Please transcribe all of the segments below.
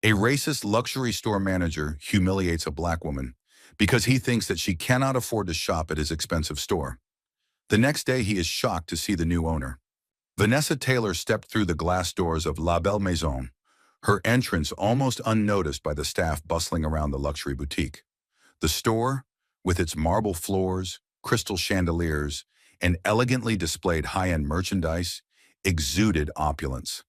A racist luxury store manager humiliates a black woman because he thinks that she cannot afford to shop at his expensive store. The next day, he is shocked to see the new owner. Vanessa Taylor stepped through the glass doors of La Belle Maison, her entrance almost unnoticed by the staff bustling around the luxury boutique. The store, with its marble floors, crystal chandeliers, and elegantly displayed high-end merchandise, exuded opulence.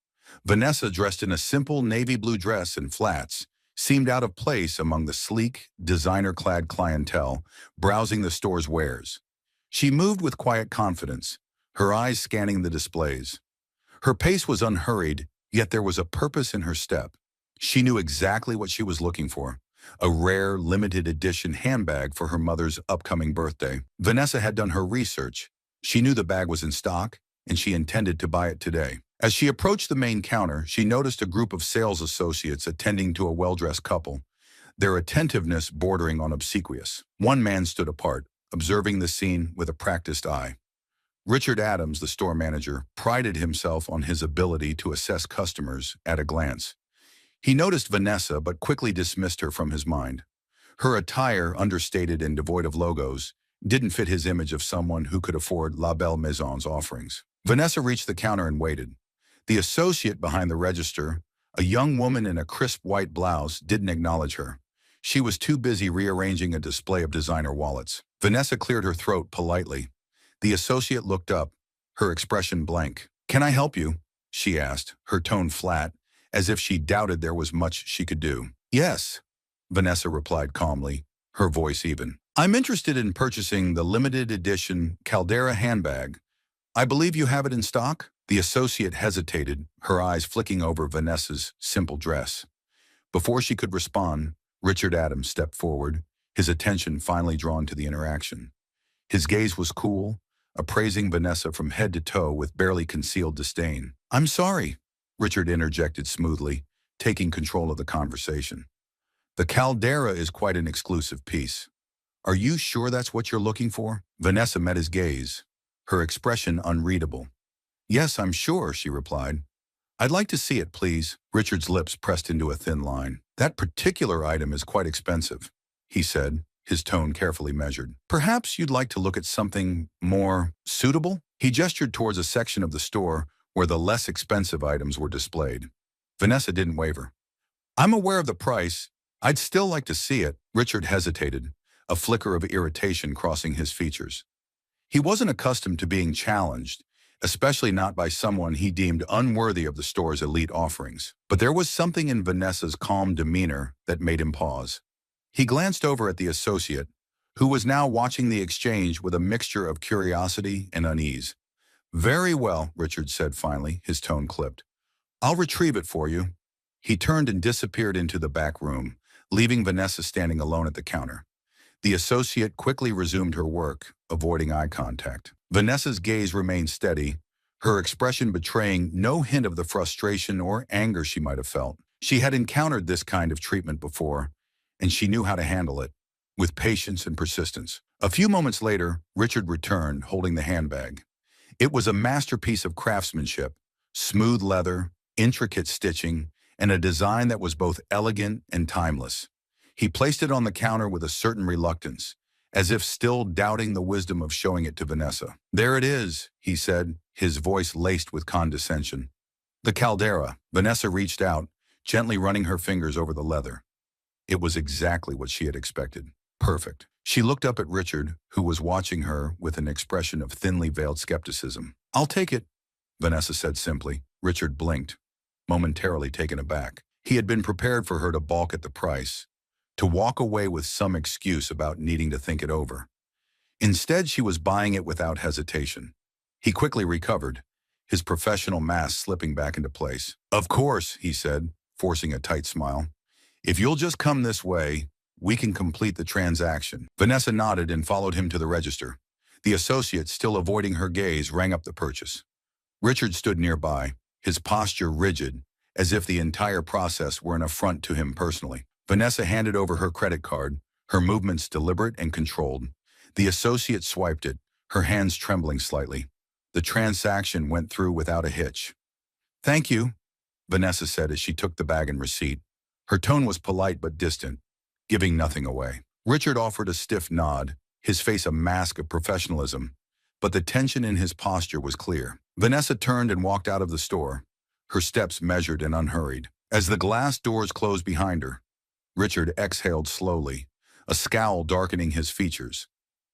Vanessa, dressed in a simple navy blue dress and flats, seemed out of place among the sleek, designer-clad clientele browsing the store's wares. She moved with quiet confidence, her eyes scanning the displays. Her pace was unhurried, yet there was a purpose in her step. She knew exactly what she was looking for: a rare, limited edition handbag for her mother's upcoming birthday. Vanessa had done her research. She knew the bag was in stock, and she intended to buy it today. As she approached the main counter, she noticed a group of sales associates attending to a well-dressed couple, their attentiveness bordering on obsequious. One man stood apart, observing the scene with a practiced eye. Richard Adams, the store manager, prided himself on his ability to assess customers at a glance. He noticed Vanessa but quickly dismissed her from his mind. Her attire, understated and devoid of logos, didn't fit his image of someone who could afford La Belle Maison's offerings. Vanessa reached the counter and waited. The associate behind the register, a young woman in a crisp white blouse, didn't acknowledge her. She was too busy rearranging a display of designer wallets. Vanessa cleared her throat politely. The associate looked up, her expression blank. "Can I help you?" she asked, her tone flat, as if she doubted there was much she could do. "Yes," Vanessa replied calmly, her voice even. "I'm interested in purchasing the limited edition Caldera handbag. I believe you have it in stock?" The associate hesitated, her eyes flicking over Vanessa's simple dress. Before she could respond, Richard Adams stepped forward, his attention finally drawn to the interaction. His gaze was cool, appraising Vanessa from head to toe with barely concealed disdain. "I'm sorry," Richard interjected smoothly, taking control of the conversation. "The Caldera is quite an exclusive piece. Are you sure that's what you're looking for?" Vanessa met his gaze, her expression unreadable. "Yes, I'm sure," she replied. "I'd like to see it, please." Richard's lips pressed into a thin line. "That particular item is quite expensive," he said, his tone carefully measured. "Perhaps you'd like to look at something more suitable?" He gestured towards a section of the store where the less expensive items were displayed. Vanessa didn't waver. "I'm aware of the price. I'd still like to see it." Richard hesitated, a flicker of irritation crossing his features. He wasn't accustomed to being challenged, especially not by someone he deemed unworthy of the store's elite offerings. But there was something in Vanessa's calm demeanor that made him pause. He glanced over at the associate, who was now watching the exchange with a mixture of curiosity and unease. "Very well," Richard said finally, his tone clipped. "I'll retrieve it for you." He turned and disappeared into the back room, leaving Vanessa standing alone at the counter. The associate quickly resumed her work, avoiding eye contact. Vanessa's gaze remained steady, her expression betraying no hint of the frustration or anger she might have felt. She had encountered this kind of treatment before, and she knew how to handle it, with patience and persistence. A few moments later, Richard returned, holding the handbag. It was a masterpiece of craftsmanship: smooth leather, intricate stitching, and a design that was both elegant and timeless. He placed it on the counter with a certain reluctance, as if still doubting the wisdom of showing it to Vanessa. "There it is," he said, his voice laced with condescension. "The Caldera." Vanessa reached out, gently running her fingers over the leather. It was exactly what she had expected. Perfect. She looked up at Richard, who was watching her with an expression of thinly veiled skepticism. "I'll take it," Vanessa said simply. Richard blinked, momentarily taken aback. He had been prepared for her to balk at the price, to walk away with some excuse about needing to think it over. Instead, she was buying it without hesitation. He quickly recovered, his professional mask slipping back into place. "Of course," he said, forcing a tight smile. "If you'll just come this way, we can complete the transaction." Vanessa nodded and followed him to the register. The associate, still avoiding her gaze, rang up the purchase. Richard stood nearby, his posture rigid, as if the entire process were an affront to him personally. Vanessa handed over her credit card, her movements deliberate and controlled. The associate swiped it, her hands trembling slightly. The transaction went through without a hitch. "Thank you," Vanessa said as she took the bag and receipt. Her tone was polite but distant, giving nothing away. Richard offered a stiff nod, his face a mask of professionalism, but the tension in his posture was clear. Vanessa turned and walked out of the store, her steps measured and unhurried. As the glass doors closed behind her, Richard exhaled slowly, a scowl darkening his features.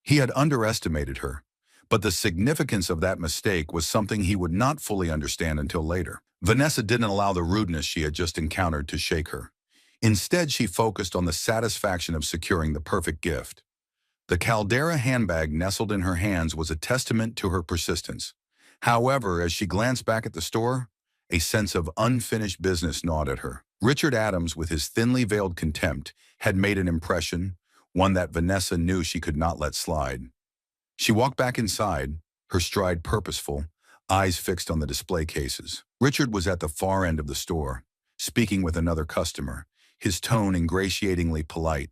He had underestimated her, but the significance of that mistake was something he would not fully understand until later. Vanessa didn't allow the rudeness she had just encountered to shake her. Instead, she focused on the satisfaction of securing the perfect gift. The Caldera handbag nestled in her hands was a testament to her persistence. However, as she glanced back at the store, a sense of unfinished business gnawed at her. Richard Adams, with his thinly veiled contempt, had made an impression, one that Vanessa knew she could not let slide. She walked back inside, her stride purposeful, eyes fixed on the display cases. Richard was at the far end of the store, speaking with another customer, his tone ingratiatingly polite,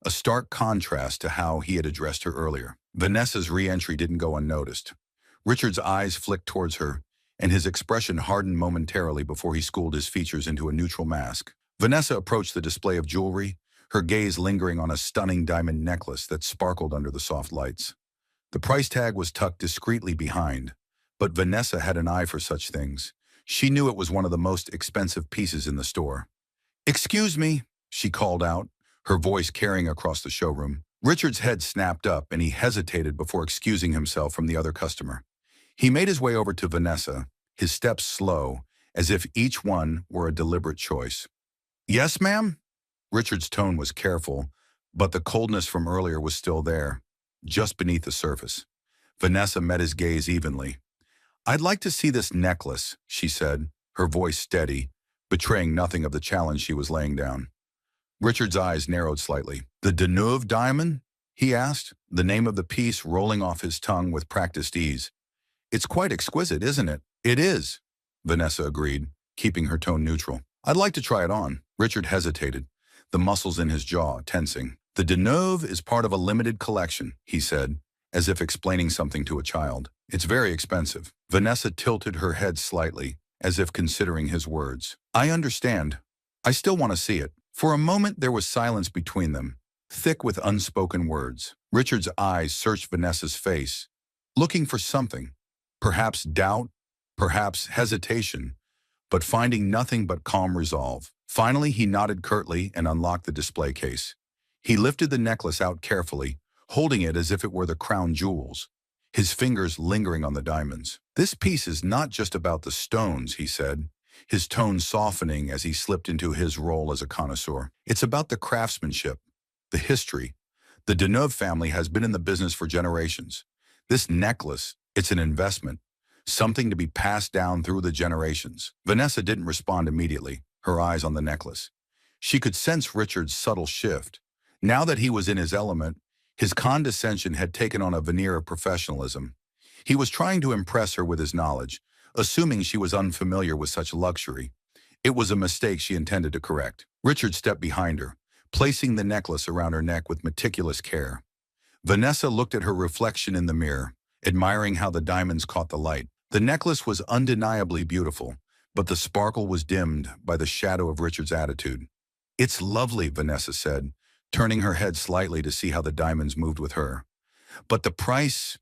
a stark contrast to how he had addressed her earlier. Vanessa's re-entry didn't go unnoticed. Richard's eyes flicked towards her, and his expression hardened momentarily before he schooled his features into a neutral mask. Vanessa approached the display of jewelry, her gaze lingering on a stunning diamond necklace that sparkled under the soft lights. The price tag was tucked discreetly behind, but Vanessa had an eye for such things. She knew it was one of the most expensive pieces in the store. "Excuse me," she called out, her voice carrying across the showroom. Richard's head snapped up and he hesitated before excusing himself from the other customer. He made his way over to Vanessa, his steps slow, as if each one were a deliberate choice. "Yes, ma'am?" Richard's tone was careful, but the coldness from earlier was still there, just beneath the surface. Vanessa met his gaze evenly. "I'd like to see this necklace," she said, her voice steady, betraying nothing of the challenge she was laying down. Richard's eyes narrowed slightly. "The Deneuve diamond?" he asked, the name of the piece rolling off his tongue with practiced ease. "It's quite exquisite, isn't it?" "It is," Vanessa agreed, keeping her tone neutral. "I'd like to try it on." Richard hesitated, the muscles in his jaw tensing. "The Deneuve is part of a limited collection," he said, as if explaining something to a child. "It's very expensive." Vanessa tilted her head slightly, as if considering his words. "I understand. I still want to see it." For a moment there was silence between them, thick with unspoken words. Richard's eyes searched Vanessa's face, looking for something, perhaps doubt, perhaps hesitation, but finding nothing but calm resolve. Finally, he nodded curtly and unlocked the display case. He lifted the necklace out carefully, holding it as if it were the crown jewels, his fingers lingering on the diamonds. "This piece is not just about the stones," he said, his tone softening as he slipped into his role as a connoisseur. "It's about the craftsmanship, the history. The Deneuve family has been in the business for generations. This necklace, it's an investment, something to be passed down through the generations." Vanessa didn't respond immediately, her eyes on the necklace. She could sense Richard's subtle shift. Now that he was in his element, his condescension had taken on a veneer of professionalism. He was trying to impress her with his knowledge, assuming she was unfamiliar with such luxury. It was a mistake she intended to correct. Richard stepped behind her, placing the necklace around her neck with meticulous care. Vanessa looked at her reflection in the mirror, admiring how the diamonds caught the light. The necklace was undeniably beautiful, but the sparkle was dimmed by the shadow of Richard's attitude. "It's lovely," Vanessa said, turning her head slightly to see how the diamonds moved with her. "But the price—"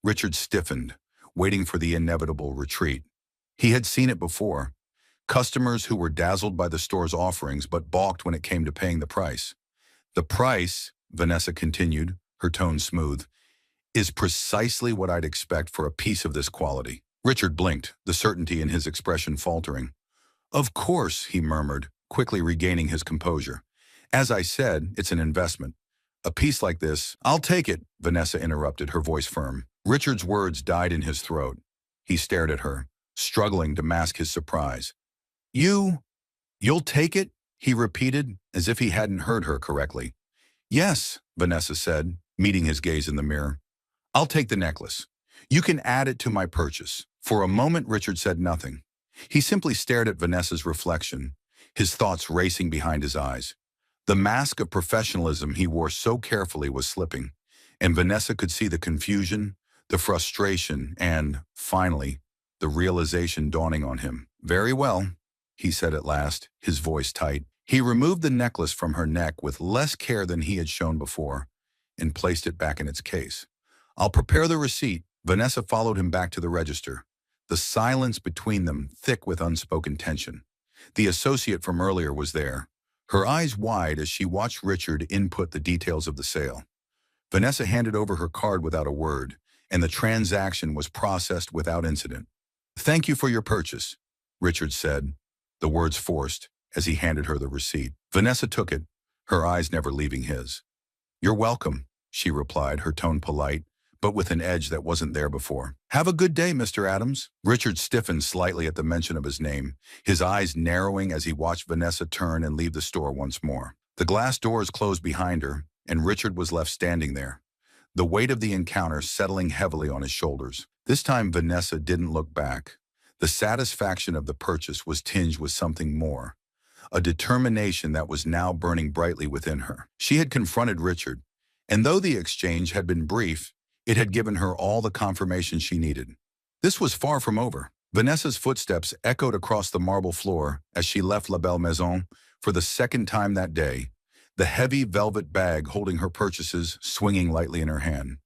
Richard stiffened, waiting for the inevitable retreat. He had seen it before. Customers who were dazzled by the store's offerings but balked when it came to paying the price. "The price," Vanessa continued, her tone smooth, "is precisely what I'd expect for a piece of this quality." Richard blinked, the certainty in his expression faltering. "Of course," he murmured, quickly regaining his composure. "As I said, it's an investment. A piece like this—" "I'll take it," Vanessa interrupted, her voice firm. Richard's words died in his throat. He stared at her, struggling to mask his surprise. "You'll take it?" he repeated, as if he hadn't heard her correctly. "Yes," Vanessa said, meeting his gaze in the mirror. "I'll take the necklace. You can add it to my purchase." For a moment, Richard said nothing. He simply stared at Vanessa's reflection, his thoughts racing behind his eyes. The mask of professionalism he wore so carefully was slipping, and Vanessa could see the confusion, the frustration, and, finally, the realization dawning on him. "Very well," he said at last, his voice tight. He removed the necklace from her neck with less care than he had shown before and placed it back in its case. "I'll prepare the receipt." Vanessa followed him back to the register, the silence between them thick with unspoken tension. The associate from earlier was there, her eyes wide as she watched Richard input the details of the sale. Vanessa handed over her card without a word, and the transaction was processed without incident. "Thank you for your purchase," Richard said, the words forced, as he handed her the receipt. Vanessa took it, her eyes never leaving his. "You're welcome," she replied, her tone polite, but with an edge that wasn't there before. "Have a good day, Mr. Adams." Richard stiffened slightly at the mention of his name, his eyes narrowing as he watched Vanessa turn and leave the store once more. The glass doors closed behind her, and Richard was left standing there, the weight of the encounter settling heavily on his shoulders. This time Vanessa didn't look back. The satisfaction of the purchase was tinged with something more, a determination that was now burning brightly within her. She had confronted Richard, and though the exchange had been brief, it had given her all the confirmation she needed. This was far from over. Vanessa's footsteps echoed across the marble floor as she left La Belle Maison for the second time that day, the heavy velvet bag holding her purchases swinging lightly in her hand.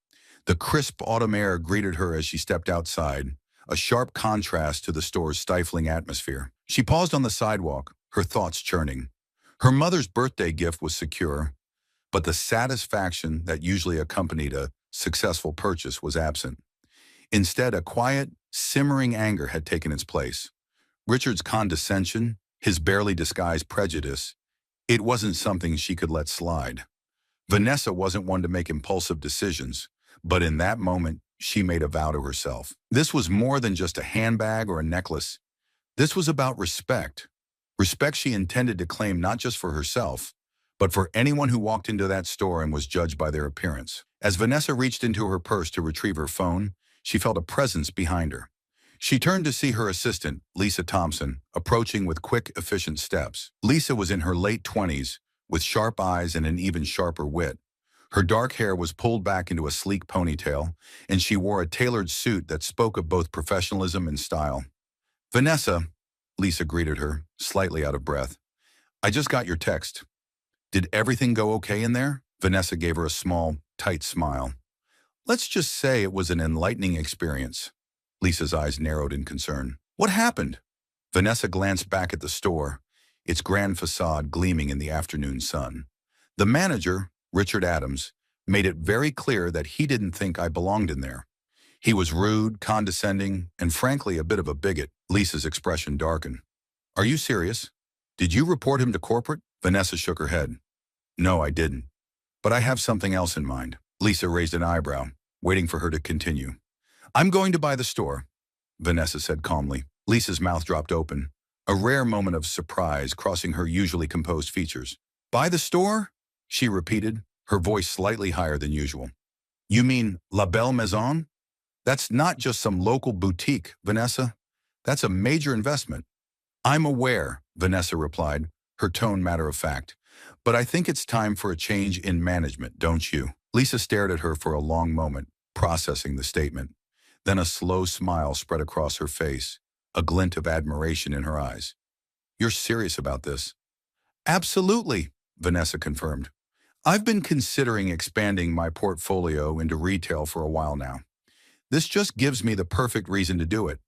The crisp autumn air greeted her as she stepped outside, a sharp contrast to the store's stifling atmosphere. She paused on the sidewalk, her thoughts churning. Her mother's birthday gift was secure, but the satisfaction that usually accompanied a successful purchase was absent. Instead, a quiet, simmering anger had taken its place. Richard's condescension, his barely disguised prejudice, it wasn't something she could let slide. Vanessa wasn't one to make impulsive decisions, but in that moment, she made a vow to herself. This was more than just a handbag or a necklace. This was about respect. Respect she intended to claim not just for herself, but for anyone who walked into that store and was judged by their appearance. As Vanessa reached into her purse to retrieve her phone, she felt a presence behind her. She turned to see her assistant, Lisa Thompson, approaching with quick, efficient steps. Lisa was in her late 20s, with sharp eyes and an even sharper wit. Her dark hair was pulled back into a sleek ponytail, and she wore a tailored suit that spoke of both professionalism and style. "Vanessa," Lisa greeted her, slightly out of breath. "I just got your text. Did everything go okay in there?" Vanessa gave her a small, tight smile. "Let's just say it was an enlightening experience." Lisa's eyes narrowed in concern. "What happened?" Vanessa glanced back at the store, its grand facade gleaming in the afternoon sun. "The manager, Richard Adams, made it very clear that he didn't think I belonged in there. He was rude, condescending, and frankly a bit of a bigot." Lisa's expression darkened. "Are you serious? Did you report him to corporate?" Vanessa shook her head. "No, I didn't. But I have something else in mind." Lisa raised an eyebrow, waiting for her to continue. "I'm going to buy the store," Vanessa said calmly. Lisa's mouth dropped open, a rare moment of surprise crossing her usually composed features. "Buy the store?" she repeated, her voice slightly higher than usual. "You mean La Belle Maison? That's not just some local boutique, Vanessa. That's a major investment." "I'm aware," Vanessa replied, her tone matter-of-fact. "But I think it's time for a change in management, don't you?" Lisa stared at her for a long moment, processing the statement. Then a slow smile spread across her face, a glint of admiration in her eyes. "You're serious about this?" "Absolutely," Vanessa confirmed. "I've been considering expanding my portfolio into retail for a while now. This just gives me the perfect reason to do it.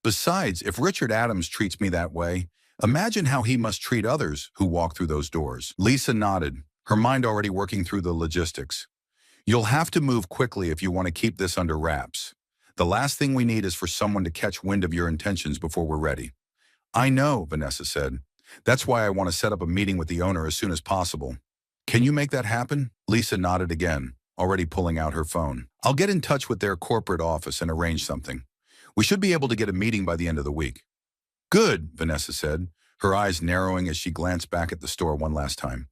Besides, if Richard Adams treats me that way, imagine how he must treat others who walk through those doors." Lisa nodded, her mind already working through the logistics. "You'll have to move quickly if you want to keep this under wraps. The last thing we need is for someone to catch wind of your intentions before we're ready." "I know," Vanessa said. "That's why I want to set up a meeting with the owner as soon as possible." "Can you make that happen?" Lisa nodded again, already pulling out her phone. "I'll get in touch with their corporate office and arrange something. We should be able to get a meeting by the end of the week." "Good," Vanessa said, her eyes narrowing as she glanced back at the store one last time.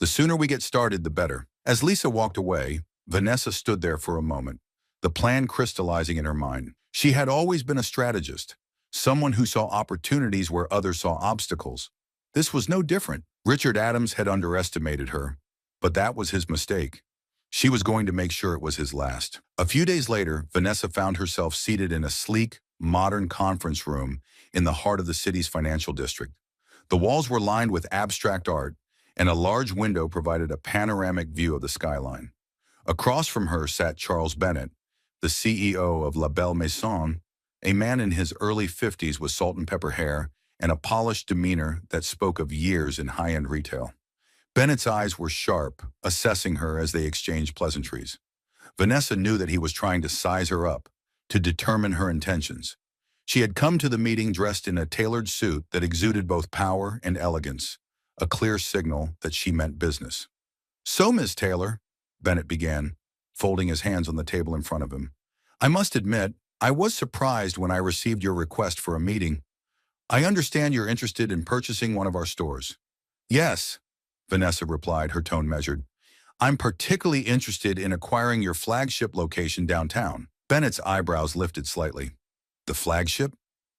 "The sooner we get started, the better." As Lisa walked away, Vanessa stood there for a moment, the plan crystallizing in her mind. She had always been a strategist, someone who saw opportunities where others saw obstacles. This was no different. Richard Adams had underestimated her, but that was his mistake. She was going to make sure it was his last. A few days later, Vanessa found herself seated in a sleek, modern conference room in the heart of the city's financial district. The walls were lined with abstract art, and a large window provided a panoramic view of the skyline. Across from her sat Charles Bennett, the CEO of La Belle Maison, a man in his early 50s with salt and pepper hair and a polished demeanor that spoke of years in high-end retail. Bennett's eyes were sharp, assessing her as they exchanged pleasantries. Vanessa knew that he was trying to size her up, to determine her intentions. She had come to the meeting dressed in a tailored suit that exuded both power and elegance, a clear signal that she meant business. "So, Miss Taylor," Bennett began, folding his hands on the table in front of him, "I must admit, I was surprised when I received your request for a meeting. I understand you're interested in purchasing one of our stores." "Yes," Vanessa replied, her tone measured. "I'm particularly interested in acquiring your flagship location downtown." Bennett's eyebrows lifted slightly. "The flagship?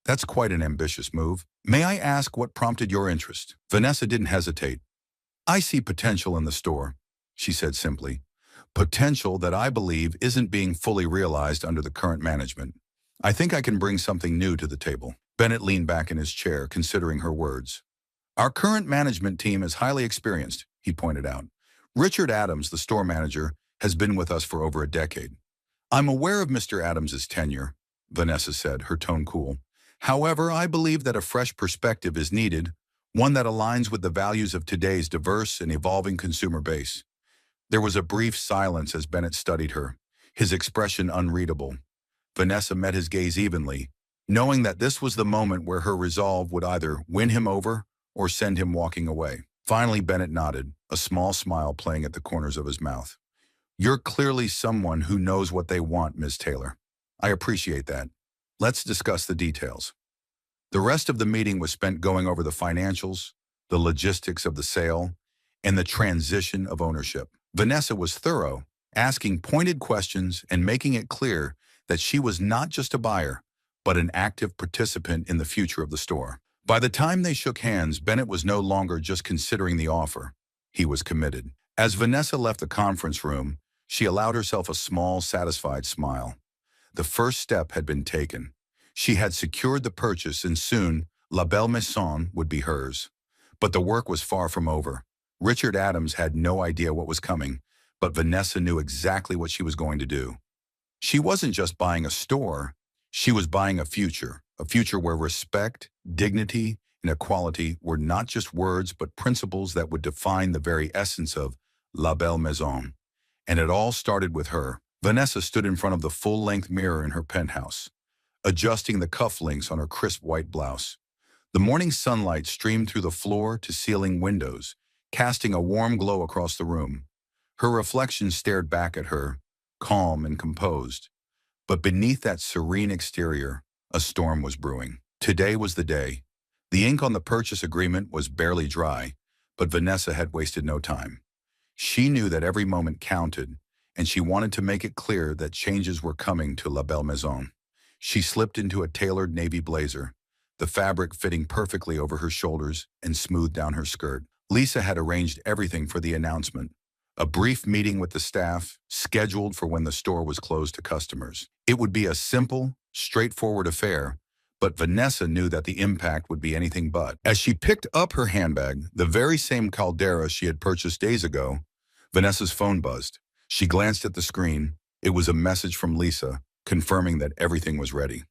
That's quite an ambitious move. May I ask what prompted your interest?" Vanessa didn't hesitate. "I see potential in the store," she said simply. "Potential that I believe isn't being fully realized under the current management. I think I can bring something new to the table." Bennett leaned back in his chair, considering her words. "Our current management team is highly experienced," he pointed out. "Richard Adams, the store manager, has been with us for over a decade." "I'm aware of Mr. Adams's tenure," Vanessa said, her tone cool. "However, I believe that a fresh perspective is needed, one that aligns with the values of today's diverse and evolving consumer base." There was a brief silence as Bennett studied her, his expression unreadable. Vanessa met his gaze evenly, knowing that this was the moment where her resolve would either win him over or send him walking away. Finally, Bennett nodded, a small smile playing at the corners of his mouth. "You're clearly someone who knows what they want, Ms. Taylor. I appreciate that. Let's discuss the details." The rest of the meeting was spent going over the financials, the logistics of the sale, and the transition of ownership. Vanessa was thorough, asking pointed questions and making it clear that she was not just a buyer, but an active participant in the future of the store. By the time they shook hands, Bennett was no longer just considering the offer. He was committed. As Vanessa left the conference room, she allowed herself a small, satisfied smile. The first step had been taken. She had secured the purchase, and soon La Belle Maison would be hers. But the work was far from over. Richard Adams had no idea what was coming, but Vanessa knew exactly what she was going to do. She wasn't just buying a store, she was buying a future where respect, dignity, and equality were not just words but principles that would define the very essence of La Belle Maison. And it all started with her. Vanessa stood in front of the full-length mirror in her penthouse, adjusting the cufflinks on her crisp white blouse. The morning sunlight streamed through the floor-to-ceiling windows, casting a warm glow across the room. Her reflection stared back at her, calm and composed. But beneath that serene exterior, a storm was brewing. Today was the day. The ink on the purchase agreement was barely dry, but Vanessa had wasted no time. She knew that every moment counted, and she wanted to make it clear that changes were coming to La Belle Maison. She slipped into a tailored navy blazer, the fabric fitting perfectly over her shoulders and smoothed down her skirt. Lisa had arranged everything for the announcement. A brief meeting with the staff, scheduled for when the store was closed to customers. It would be a simple, straightforward affair, but Vanessa knew that the impact would be anything but. As she picked up her handbag, the very same Caldera she had purchased days ago, Vanessa's phone buzzed. She glanced at the screen. It was a message from Lisa, confirming that everything was ready.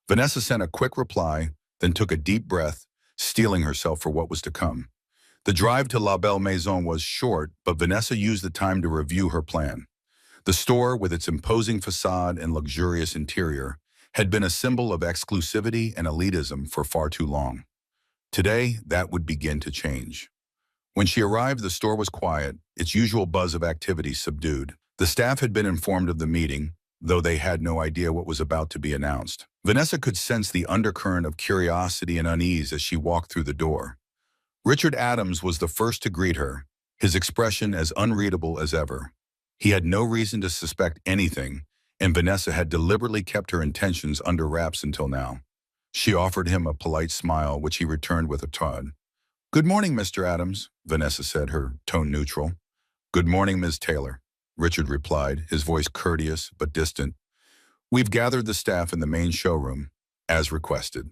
Vanessa sent a quick reply, then took a deep breath, steeling herself for what was to come. The drive to La Belle Maison was short, but Vanessa used the time to review her plan. The store, with its imposing facade and luxurious interior, had been a symbol of exclusivity and elitism for far too long. Today, that would begin to change. When she arrived, the store was quiet, its usual buzz of activity subdued. The staff had been informed of the meeting, though they had no idea what was about to be announced. Vanessa could sense the undercurrent of curiosity and unease as she walked through the door. Richard Adams was the first to greet her, his expression as unreadable as ever. He had no reason to suspect anything, and Vanessa had deliberately kept her intentions under wraps until now. She offered him a polite smile, which he returned with a nod. "Good morning, Mr. Adams," Vanessa said, her tone neutral. "Good morning, Ms. Taylor," Richard replied, his voice courteous but distant. "We've gathered the staff in the main showroom, as requested."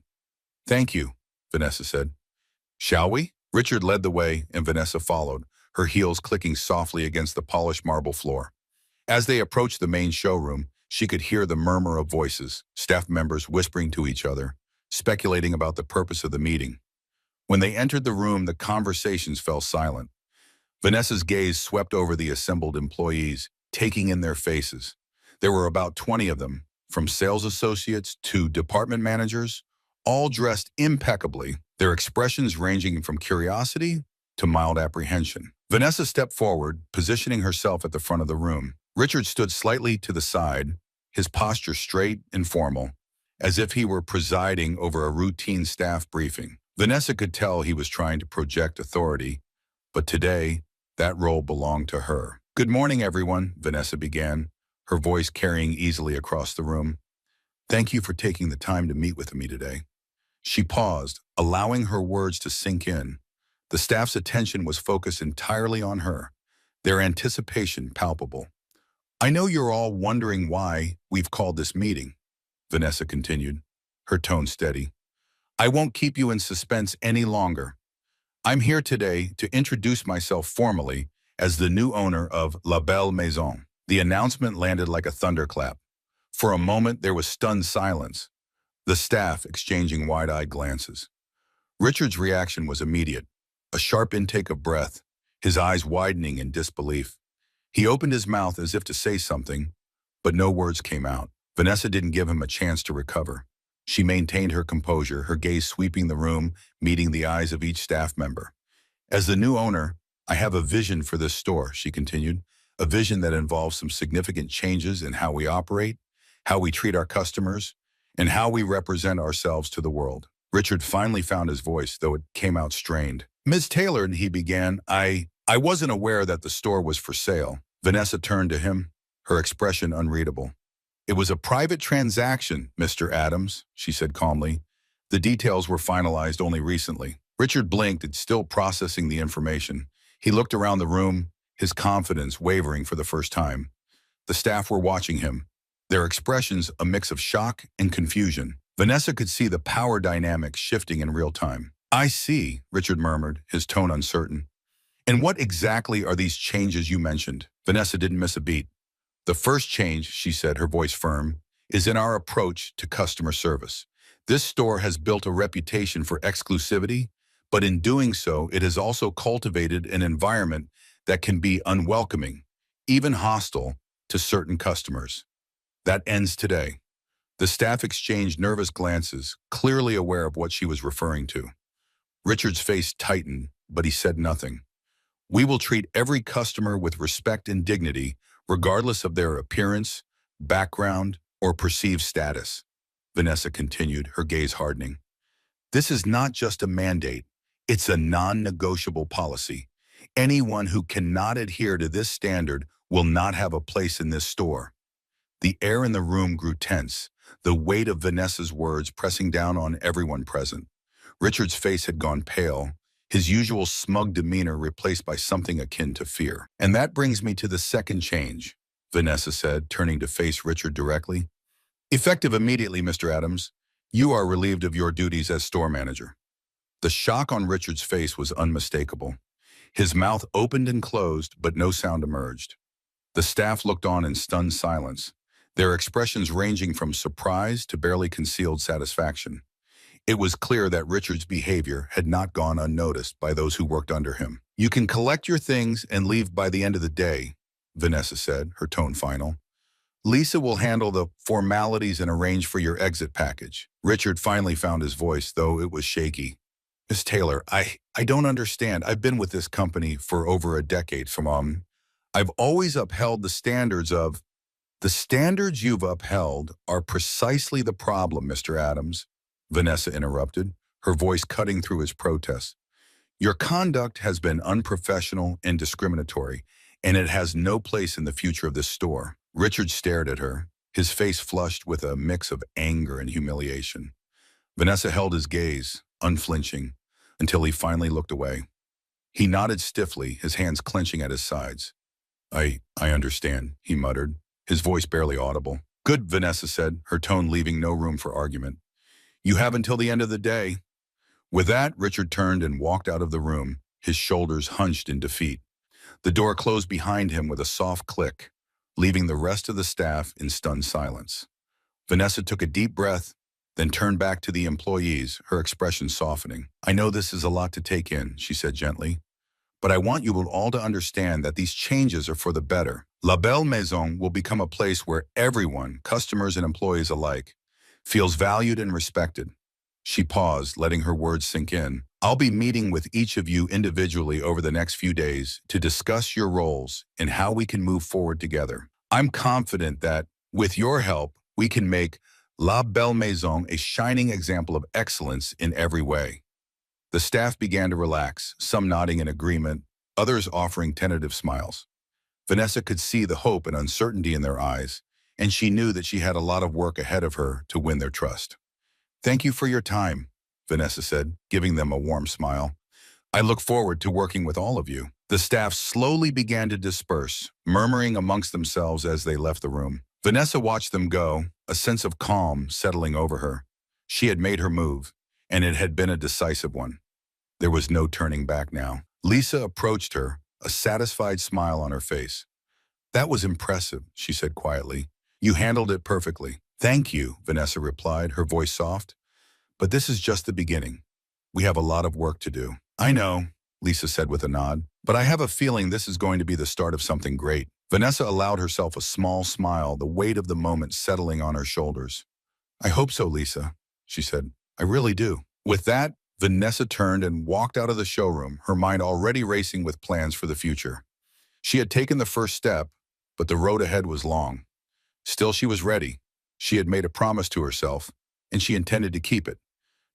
"Thank you," Vanessa said. Shall we? Richard led the way and Vanessa followed, her heels clicking softly against the polished marble floor. As they approached the main showroom, she could hear the murmur of voices, staff members whispering to each other, speculating about the purpose of the meeting. When they entered the room, the conversations fell silent. Vanessa's gaze swept over the assembled employees, taking in their faces. There were about 20 of them, from sales associates to department managers, all dressed impeccably, their expressions ranging from curiosity to mild apprehension. Vanessa stepped forward, positioning herself at the front of the room. Richard stood slightly to the side, his posture straight and formal, as if he were presiding over a routine staff briefing. Vanessa could tell he was trying to project authority, but today, that role belonged to her. "Good morning, everyone," Vanessa began, her voice carrying easily across the room. "Thank you for taking the time to meet with me today." She paused, allowing her words to sink in. The staff's attention was focused entirely on her, their anticipation palpable. "I know you're all wondering why we've called this meeting," Vanessa continued, her tone steady. "I won't keep you in suspense any longer. I'm here today to introduce myself formally as the new owner of La Belle Maison." The announcement landed like a thunderclap. For a moment, there was stunned silence, the staff exchanging wide-eyed glances. Richard's reaction was immediate, a sharp intake of breath, his eyes widening in disbelief. He opened his mouth as if to say something, but no words came out. Vanessa didn't give him a chance to recover. She maintained her composure, her gaze sweeping the room, meeting the eyes of each staff member. "As the new owner, I have a vision for this store," she continued, "a vision that involves some significant changes in how we operate, how we treat our customers, and how we represent ourselves to the world." Richard finally found his voice, though it came out strained. "Ms. Taylor," he began, I wasn't aware that the store was for sale." Vanessa turned to him, her expression unreadable. "It was a private transaction, Mr. Adams," she said calmly. "The details were finalized only recently." Richard blinked, still processing the information. He looked around the room, his confidence wavering for the first time. The staff were watching him, their expressions a mix of shock and confusion. Vanessa could see the power dynamics shifting in real time. "I see," Richard murmured, his tone uncertain. "And what exactly are these changes you mentioned?" Vanessa didn't miss a beat. "The first change," she said, her voice firm, "is in our approach to customer service. This store has built a reputation for exclusivity, but in doing so, it has also cultivated an environment that can be unwelcoming, even hostile, to certain customers. That ends today." The staff exchanged nervous glances, clearly aware of what she was referring to. Richard's face tightened, but he said nothing. "We will treat every customer with respect and dignity, regardless of their appearance, background, or perceived status," Vanessa continued, her gaze hardening. "This is not just a mandate, it's a non-negotiable policy. Anyone who cannot adhere to this standard will not have a place in this store." The air in the room grew tense, the weight of Vanessa's words pressing down on everyone present. Richard's face had gone pale, his usual smug demeanor replaced by something akin to fear. "And that brings me to the second change," Vanessa said, turning to face Richard directly. "Effective immediately, Mr. Adams, you are relieved of your duties as store manager." The shock on Richard's face was unmistakable. His mouth opened and closed, but no sound emerged. The staff looked on in stunned silence, their expressions ranging from surprise to barely concealed satisfaction. It was clear that Richard's behavior had not gone unnoticed by those who worked under him. "You can collect your things and leave by the end of the day," Vanessa said, her tone final. "Lisa will handle the formalities and arrange for your exit package." Richard finally found his voice, though it was shaky. "Miss Taylor, I don't understand. I've been with this company for over a decade, I've always upheld the standards of—" "The standards you've upheld are precisely the problem, Mr. Adams," Vanessa interrupted, her voice cutting through his protests. "Your conduct has been unprofessional and discriminatory, and it has no place in the future of this store." Richard stared at her, his face flushed with a mix of anger and humiliation. Vanessa held his gaze, unflinching, until he finally looked away. He nodded stiffly, his hands clenching at his sides. I understand," he muttered, his voice barely audible. "Good," Vanessa said, her tone leaving no room for argument. "You have until the end of the day. With that, Richard turned and walked out of the room, his shoulders hunched in defeat. The door closed behind him with a soft click, leaving the rest of the staff in stunned silence. Vanessa took a deep breath, then turned back to the employees, her expression softening. "I know this is a lot to take in," she said gently, "but I want you all to understand that these changes are for the better. La Belle Maison will become a place where everyone, customers and employees alike, feels valued and respected." She paused, letting her words sink in. "I'll be meeting with each of you individually over the next few days to discuss your roles and how we can move forward together. I'm confident that, with your help, we can make La Belle Maison a shining example of excellence in every way." The staff began to relax, some nodding in agreement, others offering tentative smiles. Vanessa could see the hope and uncertainty in their eyes, and she knew that she had a lot of work ahead of her to win their trust. "Thank you for your time," Vanessa said, giving them a warm smile. "I look forward to working with all of you." The staff slowly began to disperse, murmuring amongst themselves as they left the room. Vanessa watched them go, a sense of calm settling over her. She had made her move, and it had been a decisive one. There was no turning back now. Lisa approached her, a satisfied smile on her face. "That was impressive," she said quietly. "You handled it perfectly." "Thank you," Vanessa replied, her voice soft. "But this is just the beginning. We have a lot of work to do." "I know," Lisa said with a nod, "but I have a feeling this is going to be the start of something great." Vanessa allowed herself a small smile, the weight of the moment settling on her shoulders. "I hope so, Lisa," she said. "I really do." With that, Vanessa turned and walked out of the showroom, her mind already racing with plans for the future. She had taken the first step, but the road ahead was long. Still, she was ready. She had made a promise to herself, and she intended to keep it.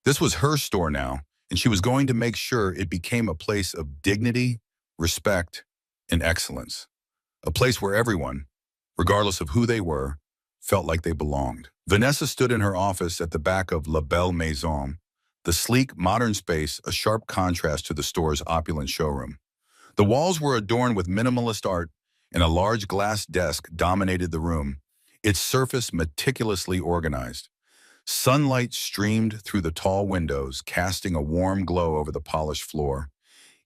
This was her store now, and she was going to make sure it became a place of dignity, respect, and excellence. A place where everyone, regardless of who they were, felt like they belonged. Vanessa stood in her office at the back of La Belle Maison, the sleek, modern space a sharp contrast to the store's opulent showroom. The walls were adorned with minimalist art, and a large glass desk dominated the room, its surface meticulously organized. Sunlight streamed through the tall windows, casting a warm glow over the polished floor.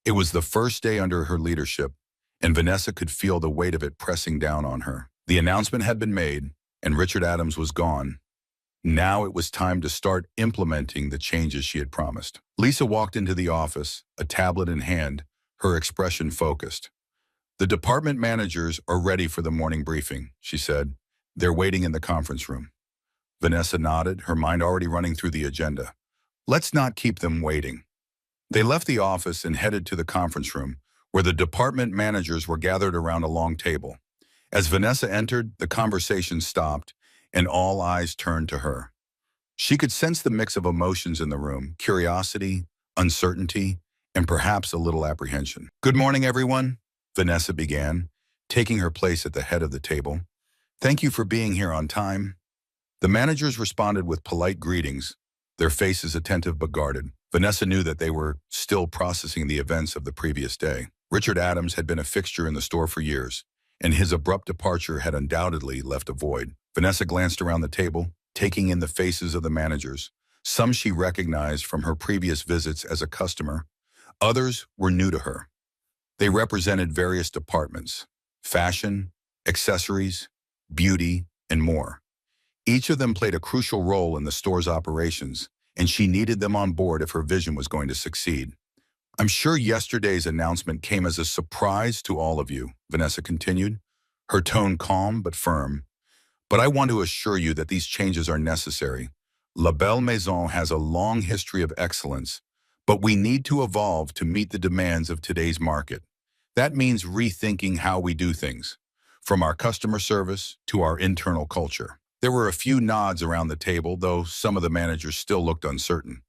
It was the first day under her leadership, and Vanessa could feel the weight of it pressing down on her. The announcement had been made, and Richard Adams was gone. Now it was time to start implementing the changes she had promised. Lisa walked into the office, a tablet in hand, her expression focused. "The department managers are ready for the morning briefing," she said. "They're waiting in the conference room." Vanessa nodded, her mind already running through the agenda. "Let's not keep them waiting." They left the office and headed to the conference room, where the department managers were gathered around a long table. As Vanessa entered, the conversation stopped, and all eyes turned to her. She could sense the mix of emotions in the room: curiosity, uncertainty, and perhaps a little apprehension. "Good morning, everyone," Vanessa began, taking her place at the head of the table. "Thank you for being here on time." The managers responded with polite greetings, their faces attentive but guarded. Vanessa knew that they were still processing the events of the previous day. Richard Adams had been a fixture in the store for years, and his abrupt departure had undoubtedly left a void. Vanessa glanced around the table, taking in the faces of the managers. Some she recognized from her previous visits as a customer. Others were new to her. They represented various departments: fashion, accessories, beauty, and more. Each of them played a crucial role in the store's operations, and she needed them on board if her vision was going to succeed. "I'm sure yesterday's announcement came as a surprise to all of you," Vanessa continued, her tone calm but firm. "But I want to assure you that these changes are necessary. La Belle Maison has a long history of excellence, but we need to evolve to meet the demands of today's market. That means rethinking how we do things, from our customer service to our internal culture." There were a few nods around the table, though some of the managers still looked uncertain.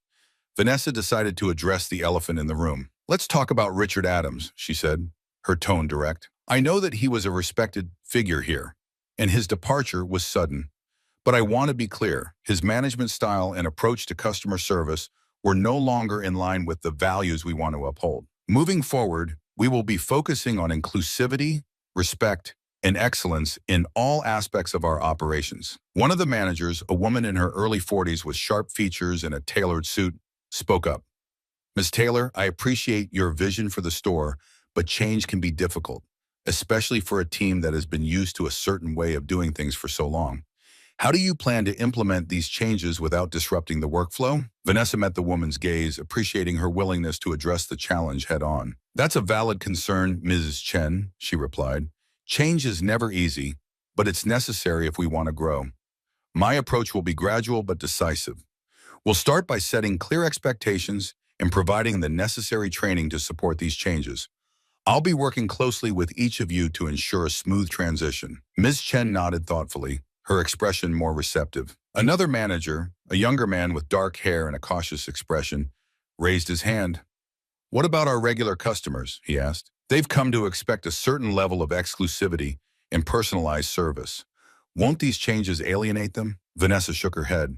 Vanessa decided to address the elephant in the room. "Let's talk about Richard Adams," she said, her tone direct. "I know that he was a respected figure here, and his departure was sudden. But I want to be clear, his management style and approach to customer service were no longer in line with the values we want to uphold. Moving forward, we will be focusing on inclusivity, respect, and excellence in all aspects of our operations." One of the managers, a woman in her early 40s with sharp features and a tailored suit, spoke up. Ms. Taylor, I appreciate your vision for the store, but change can be difficult, especially for a team that has been used to a certain way of doing things for so long. How do you plan to implement these changes without disrupting the workflow? Vanessa met the woman's gaze, appreciating her willingness to address the challenge head on. That's a valid concern, Mrs. Chen, she replied. Change is never easy, but it's necessary if we want to grow. My approach will be gradual but decisive. We'll start by setting clear expectations and providing the necessary training to support these changes. I'll be working closely with each of you to ensure a smooth transition. Ms. Chen nodded thoughtfully, her expression more receptive. Another manager, a younger man with dark hair and a cautious expression, raised his hand. What about our regular customers? He asked. They've come to expect a certain level of exclusivity and personalized service. Won't these changes alienate them? Vanessa shook her head.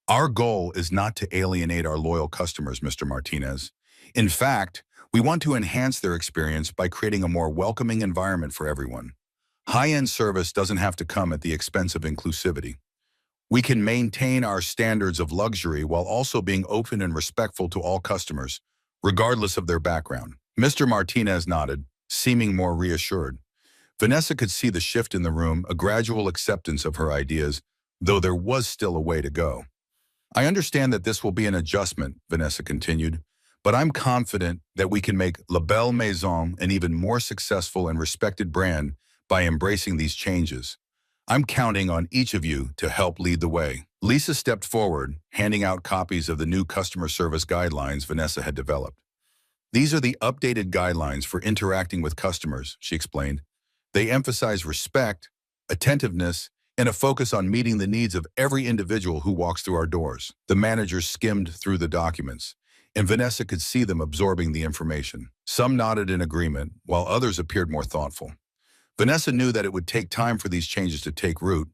Our goal is not to alienate our loyal customers, Mr. Martinez. In fact, we want to enhance their experience by creating a more welcoming environment for everyone. High-end service doesn't have to come at the expense of inclusivity. We can maintain our standards of luxury while also being open and respectful to all customers, regardless of their background. Mr. Martinez nodded, seeming more reassured. Vanessa could see the shift in the room, a gradual acceptance of her ideas, though there was still a way to go. I understand that this will be an adjustment, Vanessa continued, but I'm confident that we can make La Belle Maison an even more successful and respected brand by embracing these changes. I'm counting on each of you to help lead the way. Lisa stepped forward, handing out copies of the new customer service guidelines Vanessa had developed. These are the updated guidelines for interacting with customers, she explained. They emphasize respect, attentiveness, and a focus on meeting the needs of every individual who walks through our doors. The manager skimmed through the documents, and Vanessa could see them absorbing the information. Some nodded in agreement, while others appeared more thoughtful. Vanessa knew that it would take time for these changes to take root,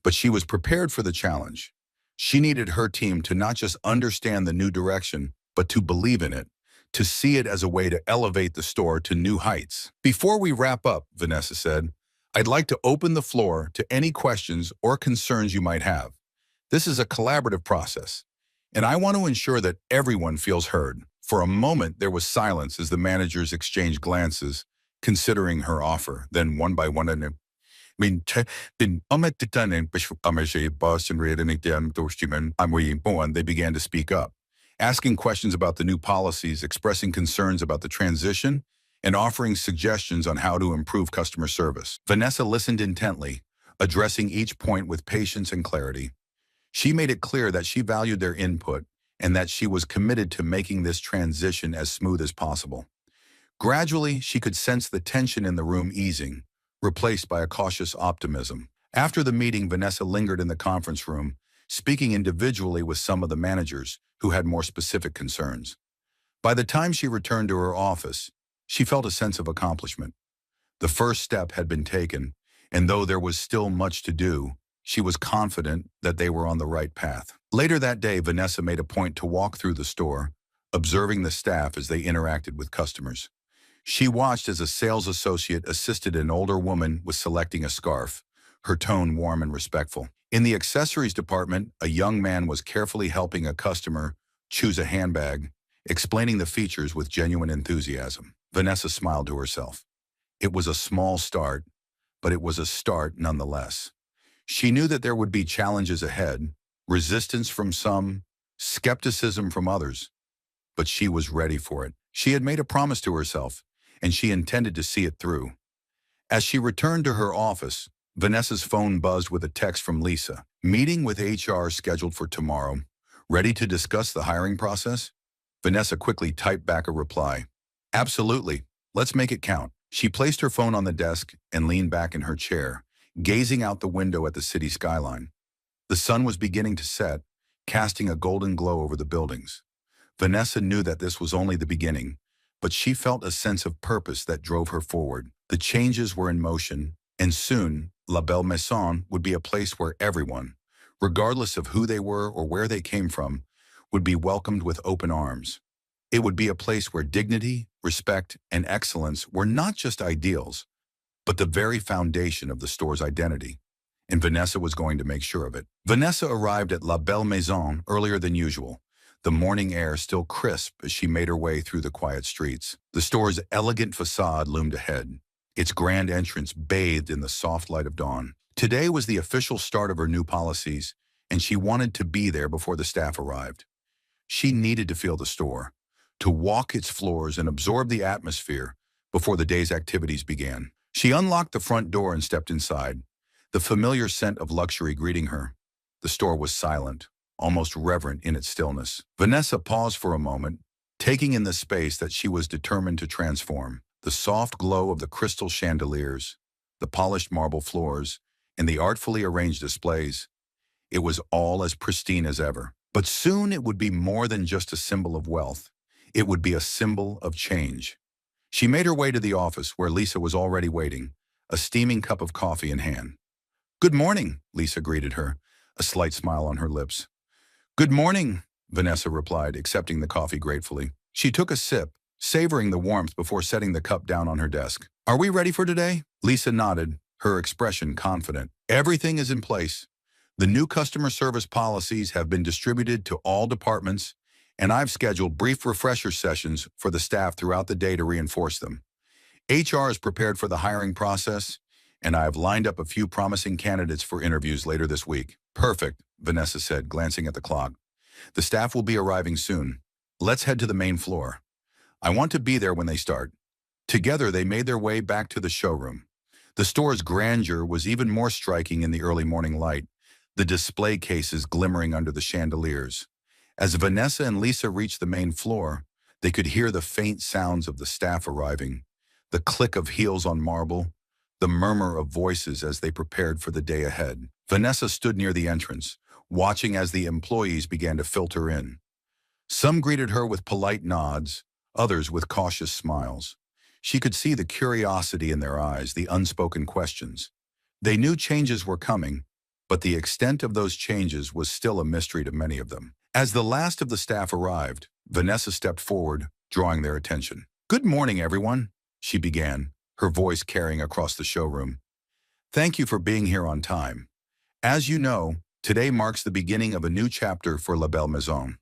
but she was prepared for the challenge. She needed her team to not just understand the new direction, but to believe in it, to see it as a way to elevate the store to new heights. Before we wrap up, Vanessa said, I'd like to open the floor to any questions or concerns you might have. This is a collaborative process, and I want to ensure that everyone feels heard. For a moment, there was silence as the managers exchanged glances, considering her offer. Then one by one, they began to speak up, asking questions about the new policies, expressing concerns about the transition, and offering suggestions on how to improve customer service. Vanessa listened intently, addressing each point with patience and clarity. She made it clear that she valued their input and that she was committed to making this transition as smooth as possible. Gradually, she could sense the tension in the room easing, replaced by a cautious optimism. After the meeting, Vanessa lingered in the conference room, speaking individually with some of the managers who had more specific concerns. By the time she returned to her office, she felt a sense of accomplishment. The first step had been taken, and though there was still much to do, she was confident that they were on the right path. Later that day, Vanessa made a point to walk through the store, observing the staff as they interacted with customers. She watched as a sales associate assisted an older woman with selecting a scarf, her tone warm and respectful. In the accessories department, a young man was carefully helping a customer choose a handbag, explaining the features with genuine enthusiasm. Vanessa smiled to herself. It was a small start, but it was a start nonetheless. She knew that there would be challenges ahead, resistance from some, skepticism from others, but she was ready for it. She had made a promise to herself, and she intended to see it through. As she returned to her office, Vanessa's phone buzzed with a text from Lisa. Meeting with HR scheduled for tomorrow. Ready to discuss the hiring process? Vanessa quickly typed back a reply. Absolutely. Let's make it count. She placed her phone on the desk and leaned back in her chair, gazing out the window at the city skyline. The sun was beginning to set, casting a golden glow over the buildings. Vanessa knew that this was only the beginning, but she felt a sense of purpose that drove her forward. The changes were in motion, and soon, La Belle Maison would be a place where everyone, regardless of who they were or where they came from, would be welcomed with open arms. It would be a place where dignity, respect, and excellence were not just ideals, but the very foundation of the store's identity. And Vanessa was going to make sure of it. Vanessa arrived at La Belle Maison earlier than usual. the morning air still crisp as she made her way through the quiet streets. The store's elegant facade loomed ahead, its grand entrance bathed in the soft light of dawn. Today was the official start of her new policies, and she wanted to be there before the staff arrived. She needed to feel the store, to walk its floors and absorb the atmosphere before the day's activities began. She unlocked the front door and stepped inside, the familiar scent of luxury greeting her. The store was silent, almost reverent in its stillness. Vanessa paused for a moment, taking in the space that she was determined to transform. The soft glow of the crystal chandeliers, the polished marble floors, and the artfully arranged displays. It was all as pristine as ever. But soon it would be more than just a symbol of wealth. It would be a symbol of change. She made her way to the office where Lisa was already waiting, a steaming cup of coffee in hand. "Good morning," Lisa greeted her, a slight smile on her lips. "Good morning," Vanessa replied, accepting the coffee gratefully. She took a sip, savoring the warmth before setting the cup down on her desk. "Are we ready for today?" Lisa nodded, her expression confident. "Everything is in place. The new customer service policies have been distributed to all departments, and I've scheduled brief refresher sessions for the staff throughout the day to reinforce them. HR is prepared for the hiring process, and I have lined up a few promising candidates for interviews later this week." "Perfect," Vanessa said, glancing at the clock. "The staff will be arriving soon. Let's head to the main floor. I want to be there when they start." Together, they made their way back to the showroom. The store's grandeur was even more striking in the early morning light, the display cases glimmering under the chandeliers. As Vanessa and Lisa reached the main floor, they could hear the faint sounds of the staff arriving, the click of heels on marble, the murmur of voices as they prepared for the day ahead. Vanessa stood near the entrance, watching as the employees began to filter in. Some greeted her with polite nods, others with cautious smiles. She could see the curiosity in their eyes, the unspoken questions. They knew changes were coming, but the extent of those changes was still a mystery to many of them. As the last of the staff arrived, Vanessa stepped forward, drawing their attention. "Good morning, everyone," she began, her voice carrying across the showroom. "Thank you for being here on time. As you know, today marks the beginning of a new chapter for La Belle Maison.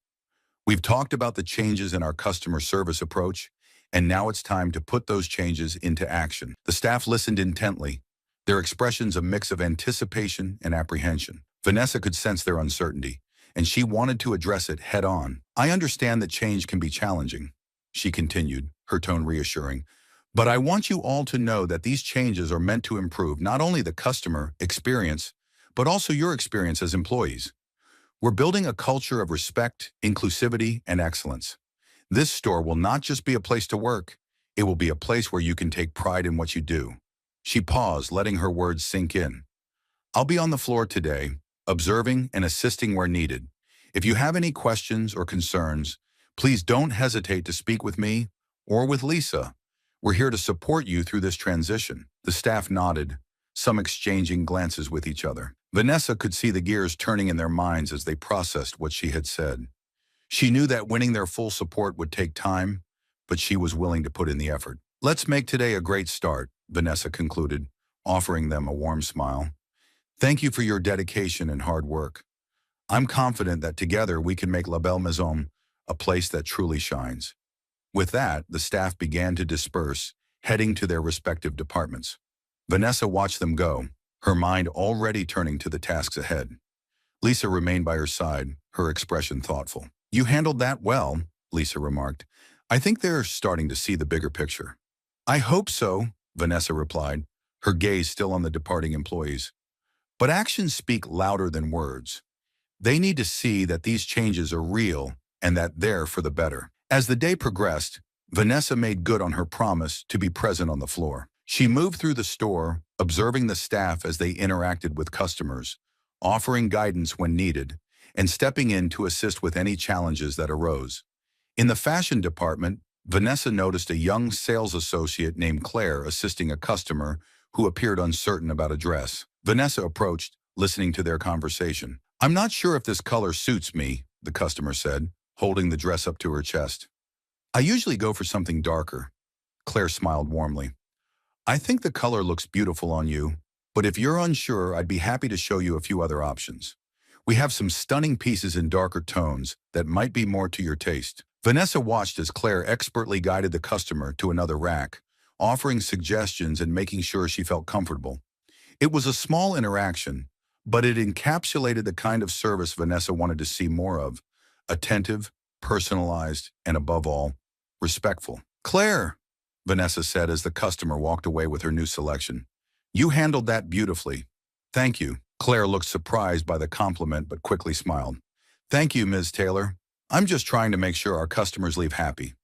We've talked about the changes in our customer service approach, and now it's time to put those changes into action." The staff listened intently, their expressions a mix of anticipation and apprehension. Vanessa could sense their uncertainty, and she wanted to address it head-on. "I understand that change can be challenging," she continued, her tone reassuring, "but I want you all to know that these changes are meant to improve not only the customer experience, but also your experience as employees. We're building a culture of respect, inclusivity, and excellence. This store will not just be a place to work, it will be a place where you can take pride in what you do." She paused, letting her words sink in. "I'll be on the floor today, observing and assisting where needed. If you have any questions or concerns, please don't hesitate to speak with me or with Lisa. We're here to support you through this transition." The staff nodded, some exchanging glances with each other. Vanessa could see the gears turning in their minds as they processed what she had said. She knew that winning their full support would take time, but she was willing to put in the effort. "Let's make today a great start," Vanessa concluded, offering them a warm smile. "Thank you for your dedication and hard work. I'm confident that together we can make La Belle Maison a place that truly shines." With that, the staff began to disperse, heading to their respective departments. Vanessa watched them go, her mind already turning to the tasks ahead. Lisa remained by her side, her expression thoughtful. "You handled that well," Lisa remarked. "I think they're starting to see the bigger picture." "I hope so," Vanessa replied, her gaze still on the departing employees. "But actions speak louder than words. They need to see that these changes are real and that they're for the better." As the day progressed, Vanessa made good on her promise to be present on the floor. She moved through the store, observing the staff as they interacted with customers, offering guidance when needed, and stepping in to assist with any challenges that arose. In the fashion department, Vanessa noticed a young sales associate named Claire assisting a customer who appeared uncertain about a dress. Vanessa approached, listening to their conversation. "I'm not sure if this color suits me," the customer said, holding the dress up to her chest. "I usually go for something darker." Claire smiled warmly. "I think the color looks beautiful on you, but if you're unsure, I'd be happy to show you a few other options. We have some stunning pieces in darker tones that might be more to your taste. Vanessa watched as Claire expertly guided the customer to another rack, offering suggestions and making sure she felt comfortable. It was a small interaction, but it encapsulated the kind of service Vanessa wanted to see more of: attentive, personalized, and above all, respectful. "Claire," Vanessa said as the customer walked away with her new selection, "you handled that beautifully." "Thank you." Claire looked surprised by the compliment but quickly smiled. "Thank you, Ms. Taylor. I'm just trying to make sure our customers leave happy."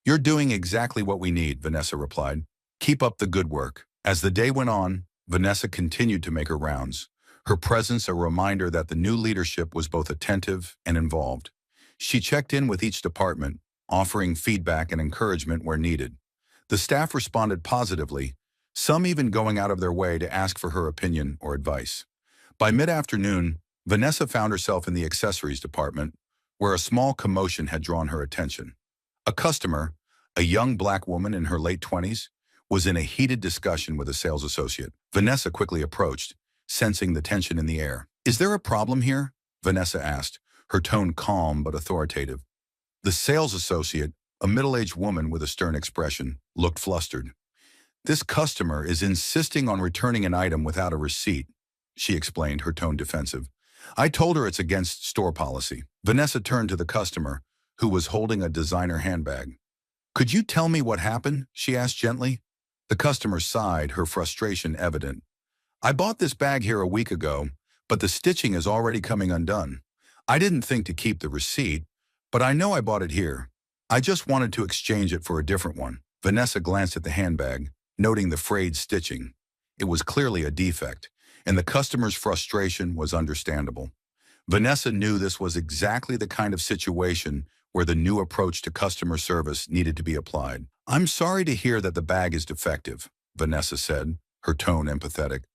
"You're doing exactly what we need," Vanessa replied. "Keep up the good work." As the day went on, Vanessa continued to make her rounds, her presence a reminder that the new leadership was both attentive and involved. She checked in with each department, offering feedback and encouragement where needed. The staff responded positively, some even going out of their way to ask for her opinion or advice. By mid-afternoon, Vanessa found herself in the accessories department, where a small commotion had drawn her attention. A customer, a young black woman in her late 20s, was in a heated discussion with a sales associate. Vanessa quickly approached, sensing the tension in the air. "Is there a problem here?" Vanessa asked, her tone calm but authoritative. The sales associate, a middle-aged woman with a stern expression, looked flustered. "This customer is insisting on returning an item without a receipt," she explained, her tone defensive. "I told her it's against store policy." Vanessa turned to the customer, who was holding a designer handbag. "Could you tell me what happened?" she asked gently. The customer sighed, her frustration evident. "I bought this bag here a week ago, but the stitching is already coming undone. I didn't think to keep the receipt, but I know I bought it here. I just wanted to exchange it for a different one." Vanessa glanced at the handbag, noting the frayed stitching. It was clearly a defect, and the customer's frustration was understandable. Vanessa knew this was exactly the kind of situation where the new approach to customer service needed to be applied. "I'm sorry to hear that the bag is defective," Vanessa said, her tone empathetic.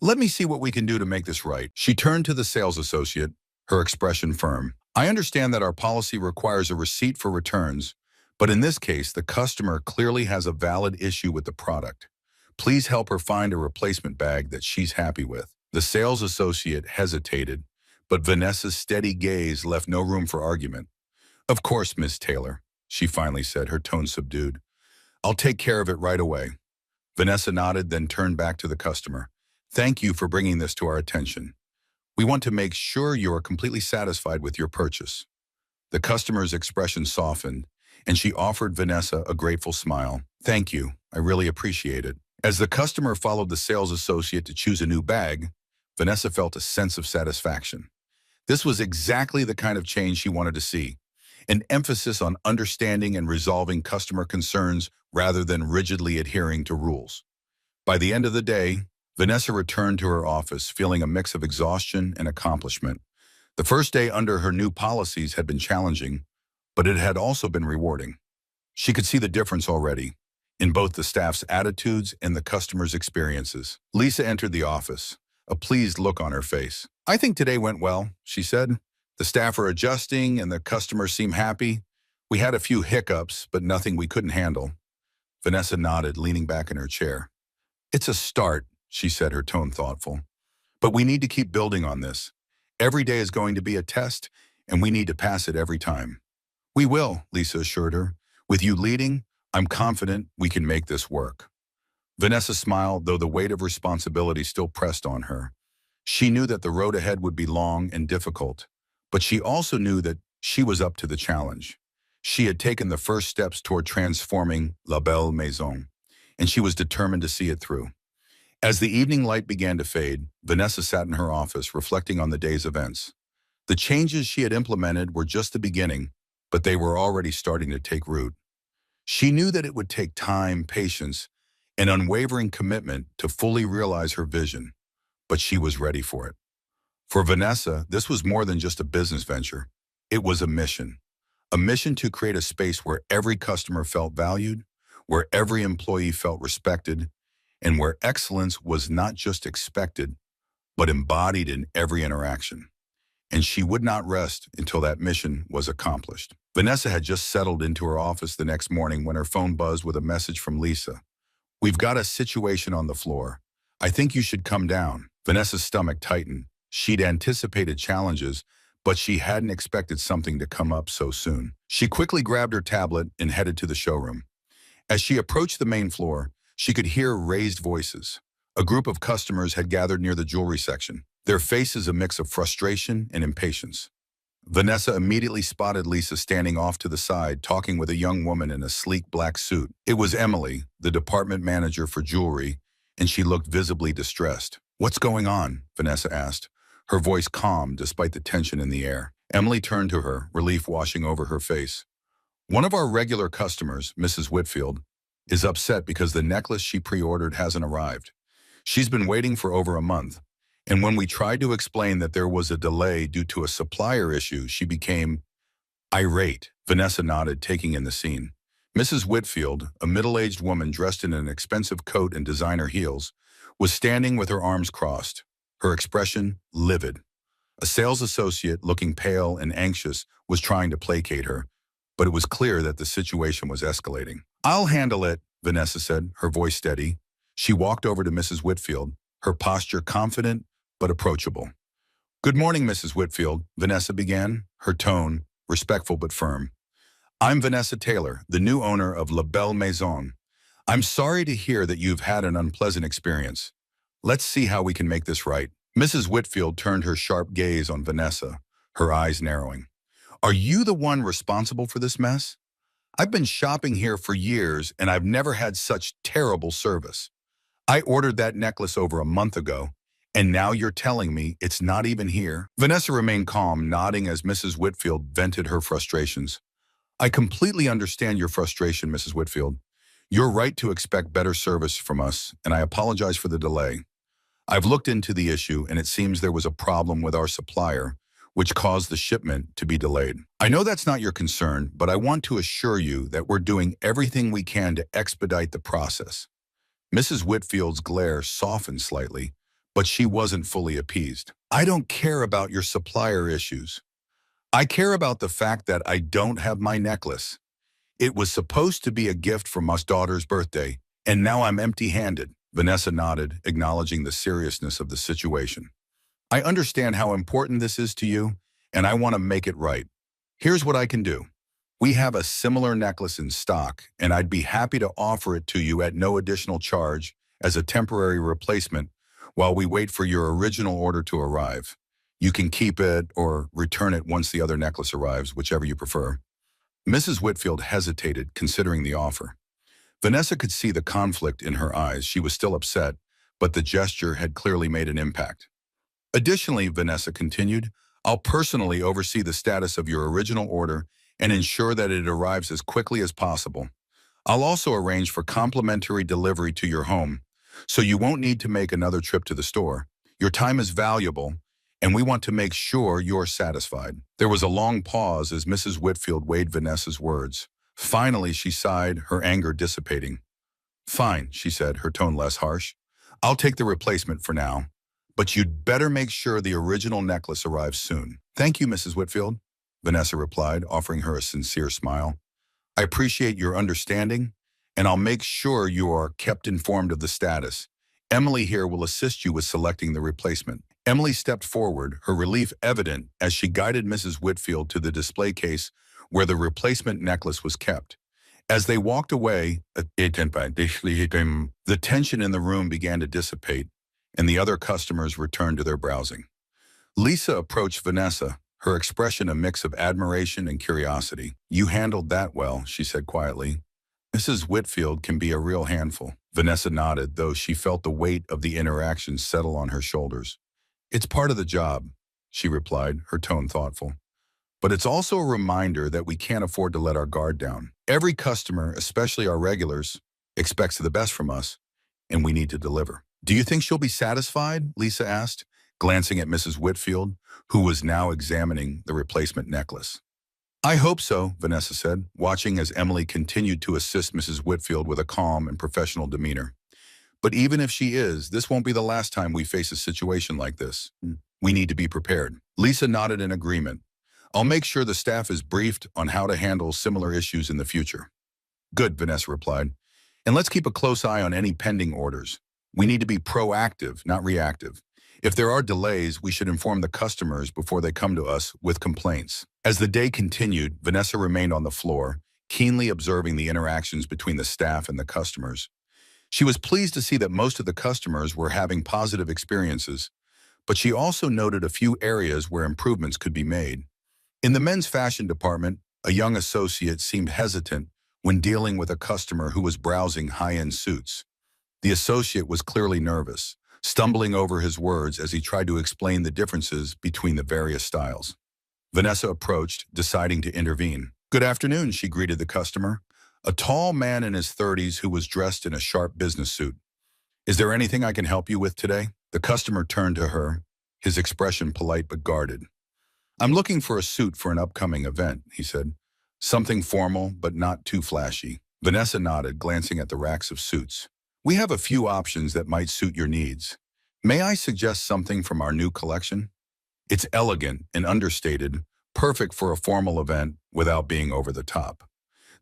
"Let me see what we can do to make this right." She turned to the sales associate, her expression firm. "I understand that our policy requires a receipt for returns, but in this case, the customer clearly has a valid issue with the product. Please help her find a replacement bag that she's happy with." The sales associate hesitated, but Vanessa's steady gaze left no room for argument. "Of course, Miss Taylor," she finally said, her tone subdued. "I'll take care of it right away." Vanessa nodded, then turned back to the customer. "Thank you for bringing this to our attention. We want to make sure you are completely satisfied with your purchase." The customer's expression softened, and she offered Vanessa a grateful smile. "Thank you. I really appreciate it." As the customer followed the sales associate to choose a new bag, Vanessa felt a sense of satisfaction. This was exactly the kind of change she wanted to see: an emphasis on understanding and resolving customer concerns rather than rigidly adhering to rules. By the end of the day, Vanessa returned to her office feeling a mix of exhaustion and accomplishment. The first day under her new policies had been challenging, but it had also been rewarding. She could see the difference already, in both the staff's attitudes and the customers' experiences. Lisa entered the office, a pleased look on her face. "I think today went well," she said. "The staff are adjusting and the customers seem happy. We had a few hiccups, but nothing we couldn't handle." Vanessa nodded, leaning back in her chair. "It's a start," she said, her tone thoughtful. "But we need to keep building on this. Every day is going to be a test, and we need to pass it every time." "We will," Lisa assured her. "With you leading, I'm confident we can make this work." Vanessa smiled, though the weight of responsibility still pressed on her. She knew that the road ahead would be long and difficult, but she also knew that she was up to the challenge. She had taken the first steps toward transforming La Belle Maison, and she was determined to see it through. As the evening light began to fade, Vanessa sat in her office reflecting on the day's events. The changes she had implemented were just the beginning, but they were already starting to take root. She knew that it would take time, patience, and unwavering commitment to fully realize her vision, but she was ready for it. For Vanessa, this was more than just a business venture. It was a mission to create a space where every customer felt valued, where every employee felt respected, and where excellence was not just expected, but embodied in every interaction. And she would not rest until that mission was accomplished. Vanessa had just settled into her office the next morning when her phone buzzed with a message from Lisa. "We've got a situation on the floor. I think you should come down." Vanessa's stomach tightened. She'd anticipated challenges, but she hadn't expected something to come up so soon. She quickly grabbed her tablet and headed to the showroom. As she approached the main floor, she could hear raised voices. A group of customers had gathered near the jewelry section, their faces a mix of frustration and impatience. Vanessa immediately spotted Lisa standing off to the side, talking with a young woman in a sleek black suit. It was Emily, the department manager for jewelry, and she looked visibly distressed. "What's going on?" Vanessa asked, her voice calm despite the tension in the air. Emily turned to her, relief washing over her face. "One of our regular customers, Mrs. Whitfield, is upset because the necklace she pre-ordered hasn't arrived. She's been waiting for over a month, and when we tried to explain that there was a delay due to a supplier issue, she became irate." Vanessa nodded, taking in the scene. Mrs. Whitfield, a middle-aged woman dressed in an expensive coat and designer heels, was standing with her arms crossed, her expression livid. A sales associate, looking pale and anxious, was trying to placate her, but it was clear that the situation was escalating. "I'll handle it," Vanessa said, her voice steady. She walked over to Mrs. Whitfield, her posture confident but approachable. "Good morning, Mrs. Whitfield," Vanessa began, her tone respectful but firm. "I'm Vanessa Taylor, the new owner of La Belle Maison. I'm sorry to hear that you've had an unpleasant experience. Let's see how we can make this right." Mrs. Whitfield turned her sharp gaze on Vanessa, her eyes narrowing. "Are you the one responsible for this mess? I've been shopping here for years and I've never had such terrible service. I ordered that necklace over a month ago, and now you're telling me it's not even here?" Vanessa remained calm, nodding as Mrs. Whitfield vented her frustrations. "I completely understand your frustration, Mrs. Whitfield. You're right to expect better service from us, and I apologize for the delay. I've looked into the issue, and it seems there was a problem with our supplier, which caused the shipment to be delayed. I know that's not your concern, but I want to assure you that we're doing everything we can to expedite the process." Mrs. Whitfield's glare softened slightly, but she wasn't fully appeased. "I don't care about your supplier issues. I care about the fact that I don't have my necklace. It was supposed to be a gift for my daughter's birthday, and now I'm empty-handed." Vanessa nodded, acknowledging the seriousness of the situation. "I understand how important this is to you, and I want to make it right. Here's what I can do. We have a similar necklace in stock, and I'd be happy to offer it to you at no additional charge as a temporary replacement while we wait for your original order to arrive. You can keep it or return it once the other necklace arrives, whichever you prefer." Mrs. Whitfield hesitated, considering the offer. Vanessa could see the conflict in her eyes. She was still upset, but the gesture had clearly made an impact. "Additionally," Vanessa continued, "I'll personally oversee the status of your original order and ensure that it arrives as quickly as possible. I'll also arrange for complimentary delivery to your home, so you won't need to make another trip to the store. Your time is valuable, and we want to make sure you're satisfied." There was a long pause as Mrs. Whitfield weighed Vanessa's words. Finally, she sighed, her anger dissipating. "Fine," she said, her tone less harsh. "I'll take the replacement for now, but you'd better make sure the original necklace arrives soon." "Thank you, Mrs. Whitfield," Vanessa replied, offering her a sincere smile. "I appreciate your understanding, and I'll make sure you are kept informed of the status. Emily here will assist you with selecting the replacement." Emily stepped forward, her relief evident as she guided Mrs. Whitfield to the display case where the replacement necklace was kept. As they walked away, the tension in the room began to dissipate, and the other customers returned to their browsing. Lisa approached Vanessa, her expression a mix of admiration and curiosity. "You handled that well," she said quietly. "Mrs. Whitfield can be a real handful." Vanessa nodded, though she felt the weight of the interaction settle on her shoulders. "It's part of the job," she replied, her tone thoughtful. "But it's also a reminder that we can't afford to let our guard down. Every customer, especially our regulars, expects the best from us, and we need to deliver." "Do you think she'll be satisfied?" Lisa asked, glancing at Mrs. Whitfield, who was now examining the replacement necklace. "I hope so," Vanessa said, watching as Emily continued to assist Mrs. Whitfield with a calm and professional demeanor. "But even if she is, this won't be the last time we face a situation like this. We need to be prepared." Lisa nodded in agreement. "I'll make sure the staff is briefed on how to handle similar issues in the future." "Good," Vanessa replied. "And let's keep a close eye on any pending orders. We need to be proactive, not reactive. If there are delays, we should inform the customers before they come to us with complaints. As the day continued, Vanessa remained on the floor, keenly observing the interactions between the staff and the customers. She was pleased to see that most of the customers were having positive experiences, but she also noted a few areas where improvements could be made. In the men's fashion department, a young associate seemed hesitant when dealing with a customer who was browsing high-end suits. The associate was clearly nervous, stumbling over his words as he tried to explain the differences between the various styles. Vanessa approached, deciding to intervene. "Good afternoon," she greeted the customer, a tall man in his 30s who was dressed in a sharp business suit. "Is there anything I can help you with today?" The customer turned to her, his expression polite but guarded. "I'm looking for a suit for an upcoming event," he said. "Something formal, but not too flashy." Vanessa nodded, glancing at the racks of suits. "We have a few options that might suit your needs. May I suggest something from our new collection? It's elegant and understated, perfect for a formal event without being over the top."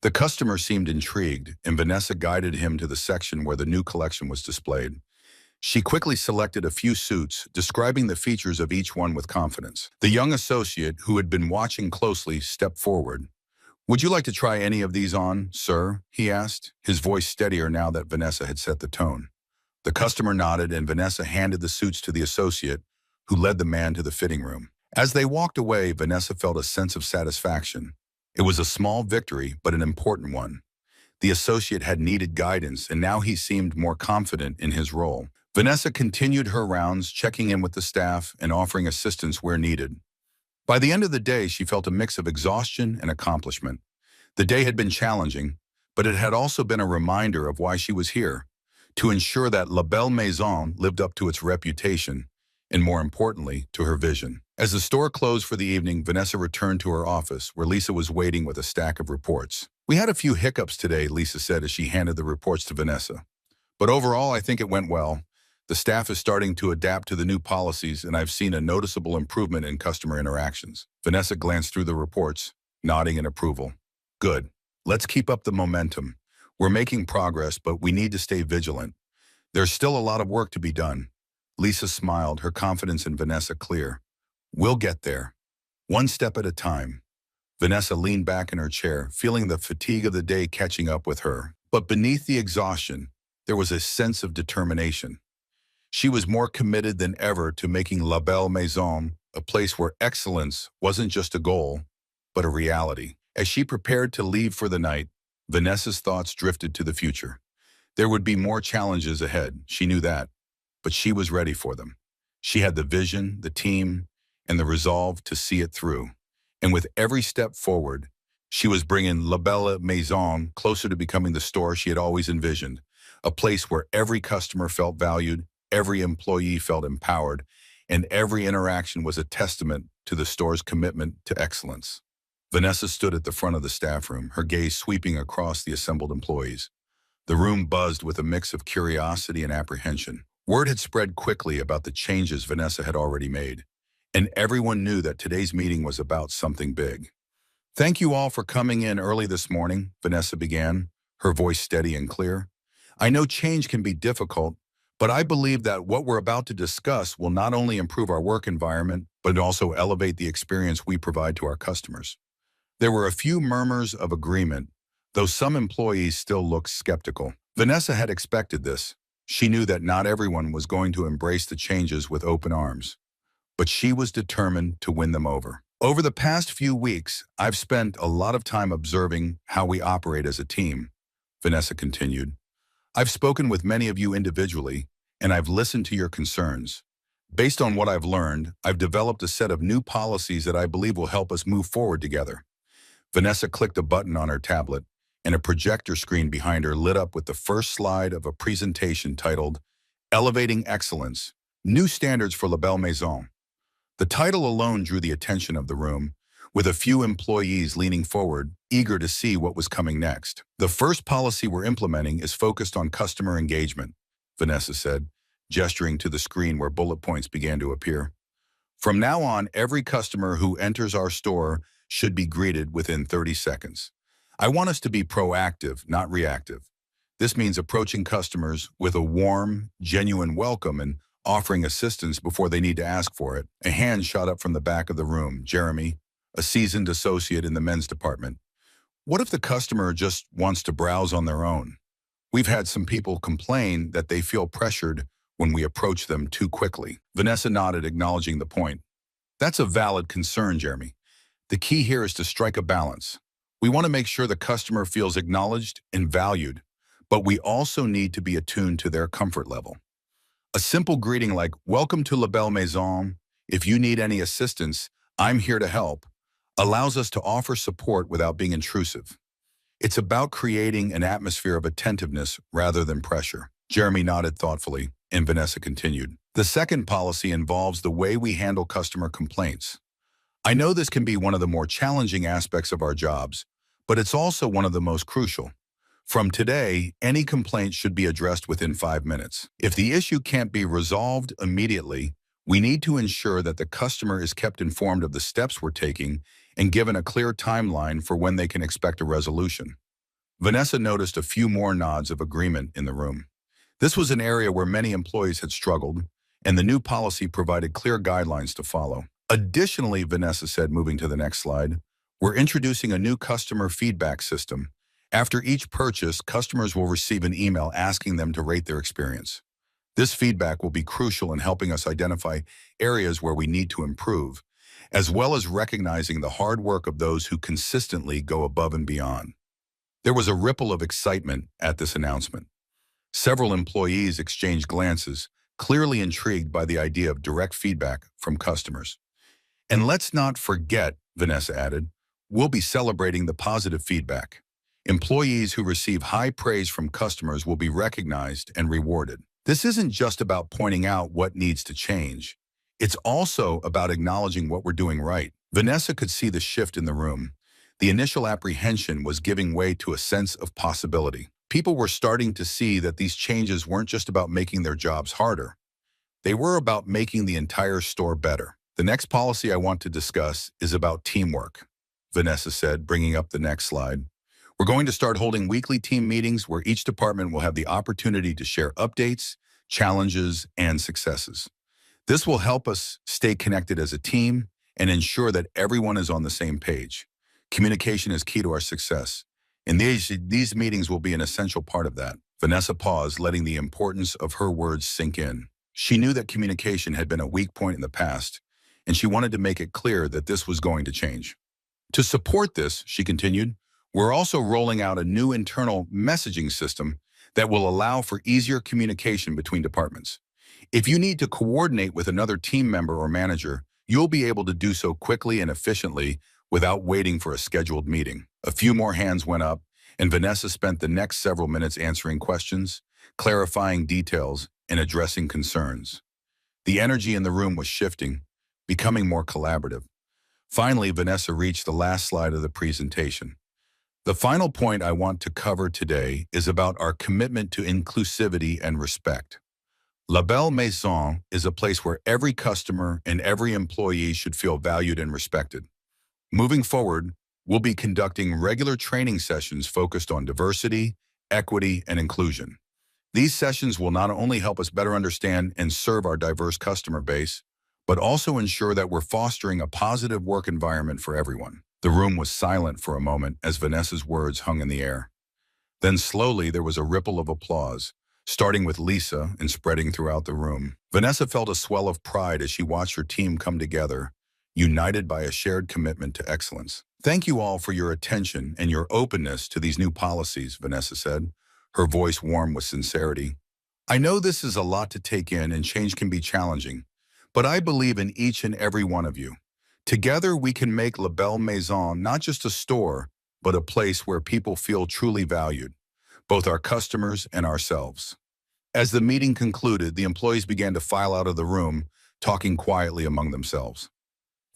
The customer seemed intrigued, and Vanessa guided him to the section where the new collection was displayed. She quickly selected a few suits, describing the features of each one with confidence. The young associate, who had been watching closely, stepped forward. "Would you like to try any of these on, sir?" he asked, his voice steadier now that Vanessa had set the tone. The customer nodded, and Vanessa handed the suits to the associate, who led the man to the fitting room. As they walked away, Vanessa felt a sense of satisfaction. It was a small victory, but an important one. The associate had needed guidance, and now he seemed more confident in his role. Vanessa continued her rounds, checking in with the staff and offering assistance where needed. By the end of the day, she felt a mix of exhaustion and accomplishment. The day had been challenging, but it had also been a reminder of why she was here, to ensure that La Belle Maison lived up to its reputation, and more importantly, to her vision. As the store closed for the evening, Vanessa returned to her office, where Lisa was waiting with a stack of reports. "We had a few hiccups today," Lisa said as she handed the reports to Vanessa. "But overall, I think it went well. The staff is starting to adapt to the new policies, and I've seen a noticeable improvement in customer interactions." Vanessa glanced through the reports, nodding in approval. "Good. Let's keep up the momentum. We're making progress, but we need to stay vigilant. There's still a lot of work to be done." Lisa smiled, her confidence in Vanessa clear. "We'll get there, one step at a time." Vanessa leaned back in her chair, feeling the fatigue of the day catching up with her. But beneath the exhaustion, there was a sense of determination. She was more committed than ever to making La Belle Maison a place where excellence wasn't just a goal, but a reality. As she prepared to leave for the night, Vanessa's thoughts drifted to the future. There would be more challenges ahead, she knew that, but she was ready for them. She had the vision, the team, and the resolve to see it through. And with every step forward, she was bringing La Belle Maison closer to becoming the store she had always envisioned, a place where every customer felt valued, every employee felt empowered, and every interaction was a testament to the store's commitment to excellence. Vanessa stood at the front of the staff room, her gaze sweeping across the assembled employees. The room buzzed with a mix of curiosity and apprehension. Word had spread quickly about the changes Vanessa had already made, and everyone knew that today's meeting was about something big. "Thank you all for coming in early this morning," Vanessa began, her voice steady and clear. "I know change can be difficult, but I believe that what we're about to discuss will not only improve our work environment, but also elevate the experience we provide to our customers." There were a few murmurs of agreement, though some employees still looked skeptical. Vanessa had expected this. She knew that not everyone was going to embrace the changes with open arms, but she was determined to win them over. "Over the past few weeks, I've spent a lot of time observing how we operate as a team," Vanessa continued. "I've spoken with many of you individually, and I've listened to your concerns. Based on what I've learned, I've developed a set of new policies that I believe will help us move forward together." Vanessa clicked a button on her tablet, and a projector screen behind her lit up with the first slide of a presentation titled "Elevating Excellence: New Standards for La Belle Maison." The title alone drew the attention of the room, with a few employees leaning forward, eager to see what was coming next. "The first policy we're implementing is focused on customer engagement," Vanessa said, gesturing to the screen where bullet points began to appear. "From now on, every customer who enters our store should be greeted within 30 seconds. I want us to be proactive, not reactive. This means approaching customers with a warm, genuine welcome and offering assistance before they need to ask for it. A hand shot up from the back of the room. Jeremy, a seasoned associate in the men's department. What if the customer just wants to browse on their own? We've had some people complain that they feel pressured when we approach them too quickly. Vanessa nodded, acknowledging the point. That's a valid concern, Jeremy. The key here is to strike a balance. We want to make sure the customer feels acknowledged and valued, but we also need to be attuned to their comfort level. A simple greeting like, "Welcome to La Belle Maison. If you need any assistance, I'm here to help," allows us to offer support without being intrusive. It's about creating an atmosphere of attentiveness rather than pressure. Jeremy nodded thoughtfully, and Vanessa continued. The second policy involves the way we handle customer complaints. I know this can be one of the more challenging aspects of our jobs, but it's also one of the most crucial. From today, any complaint should be addressed within 5 minutes. If the issue can't be resolved immediately, we need to ensure that the customer is kept informed of the steps we're taking and given a clear timeline for when they can expect a resolution. Vanessa noticed a few more nods of agreement in the room. This was an area where many employees had struggled, and the new policy provided clear guidelines to follow. Additionally, Vanessa said, moving to the next slide, we're introducing a new customer feedback system. After each purchase, customers will receive an email asking them to rate their experience. This feedback will be crucial in helping us identify areas where we need to improve, as well as recognizing the hard work of those who consistently go above and beyond. There was a ripple of excitement at this announcement. Several employees exchanged glances, clearly intrigued by the idea of direct feedback from customers. And let's not forget, Vanessa added, we'll be celebrating the positive feedback. Employees who receive high praise from customers will be recognized and rewarded. This isn't just about pointing out what needs to change. It's also about acknowledging what we're doing right. Vanessa could see the shift in the room. The initial apprehension was giving way to a sense of possibility. People were starting to see that these changes weren't just about making their jobs harder. They were about making the entire store better. The next policy I want to discuss is about teamwork, Vanessa said, bringing up the next slide. We're going to start holding weekly team meetings where each department will have the opportunity to share updates, challenges, and successes. This will help us stay connected as a team and ensure that everyone is on the same page. Communication is key to our success, and these meetings will be an essential part of that. Vanessa paused, letting the importance of her words sink in. She knew that communication had been a weak point in the past, and she wanted to make it clear that this was going to change. To support this, she continued, we're also rolling out a new internal messaging system that will allow for easier communication between departments. If you need to coordinate with another team member or manager, you'll be able to do so quickly and efficiently without waiting for a scheduled meeting. A few more hands went up, and Vanessa spent the next several minutes answering questions, clarifying details, and addressing concerns. The energy in the room was shifting, becoming more collaborative. Finally, Vanessa reached the last slide of the presentation. The final point I want to cover today is about our commitment to inclusivity and respect. La Belle Maison is a place where every customer and every employee should feel valued and respected. Moving forward, we'll be conducting regular training sessions focused on diversity, equity, and inclusion. These sessions will not only help us better understand and serve our diverse customer base, but also ensure that we're fostering a positive work environment for everyone. The room was silent for a moment as Vanessa's words hung in the air. Then slowly there was a ripple of applause, starting with Lisa and spreading throughout the room. Vanessa felt a swell of pride as she watched her team come together, united by a shared commitment to excellence. Thank you all for your attention and your openness to these new policies, Vanessa said, her voice warm with sincerity. I know this is a lot to take in and change can be challenging, but I believe in each and every one of you. Together we can make La Belle Maison not just a store, but a place where people feel truly valued, both our customers and ourselves. As the meeting concluded, the employees began to file out of the room, talking quietly among themselves.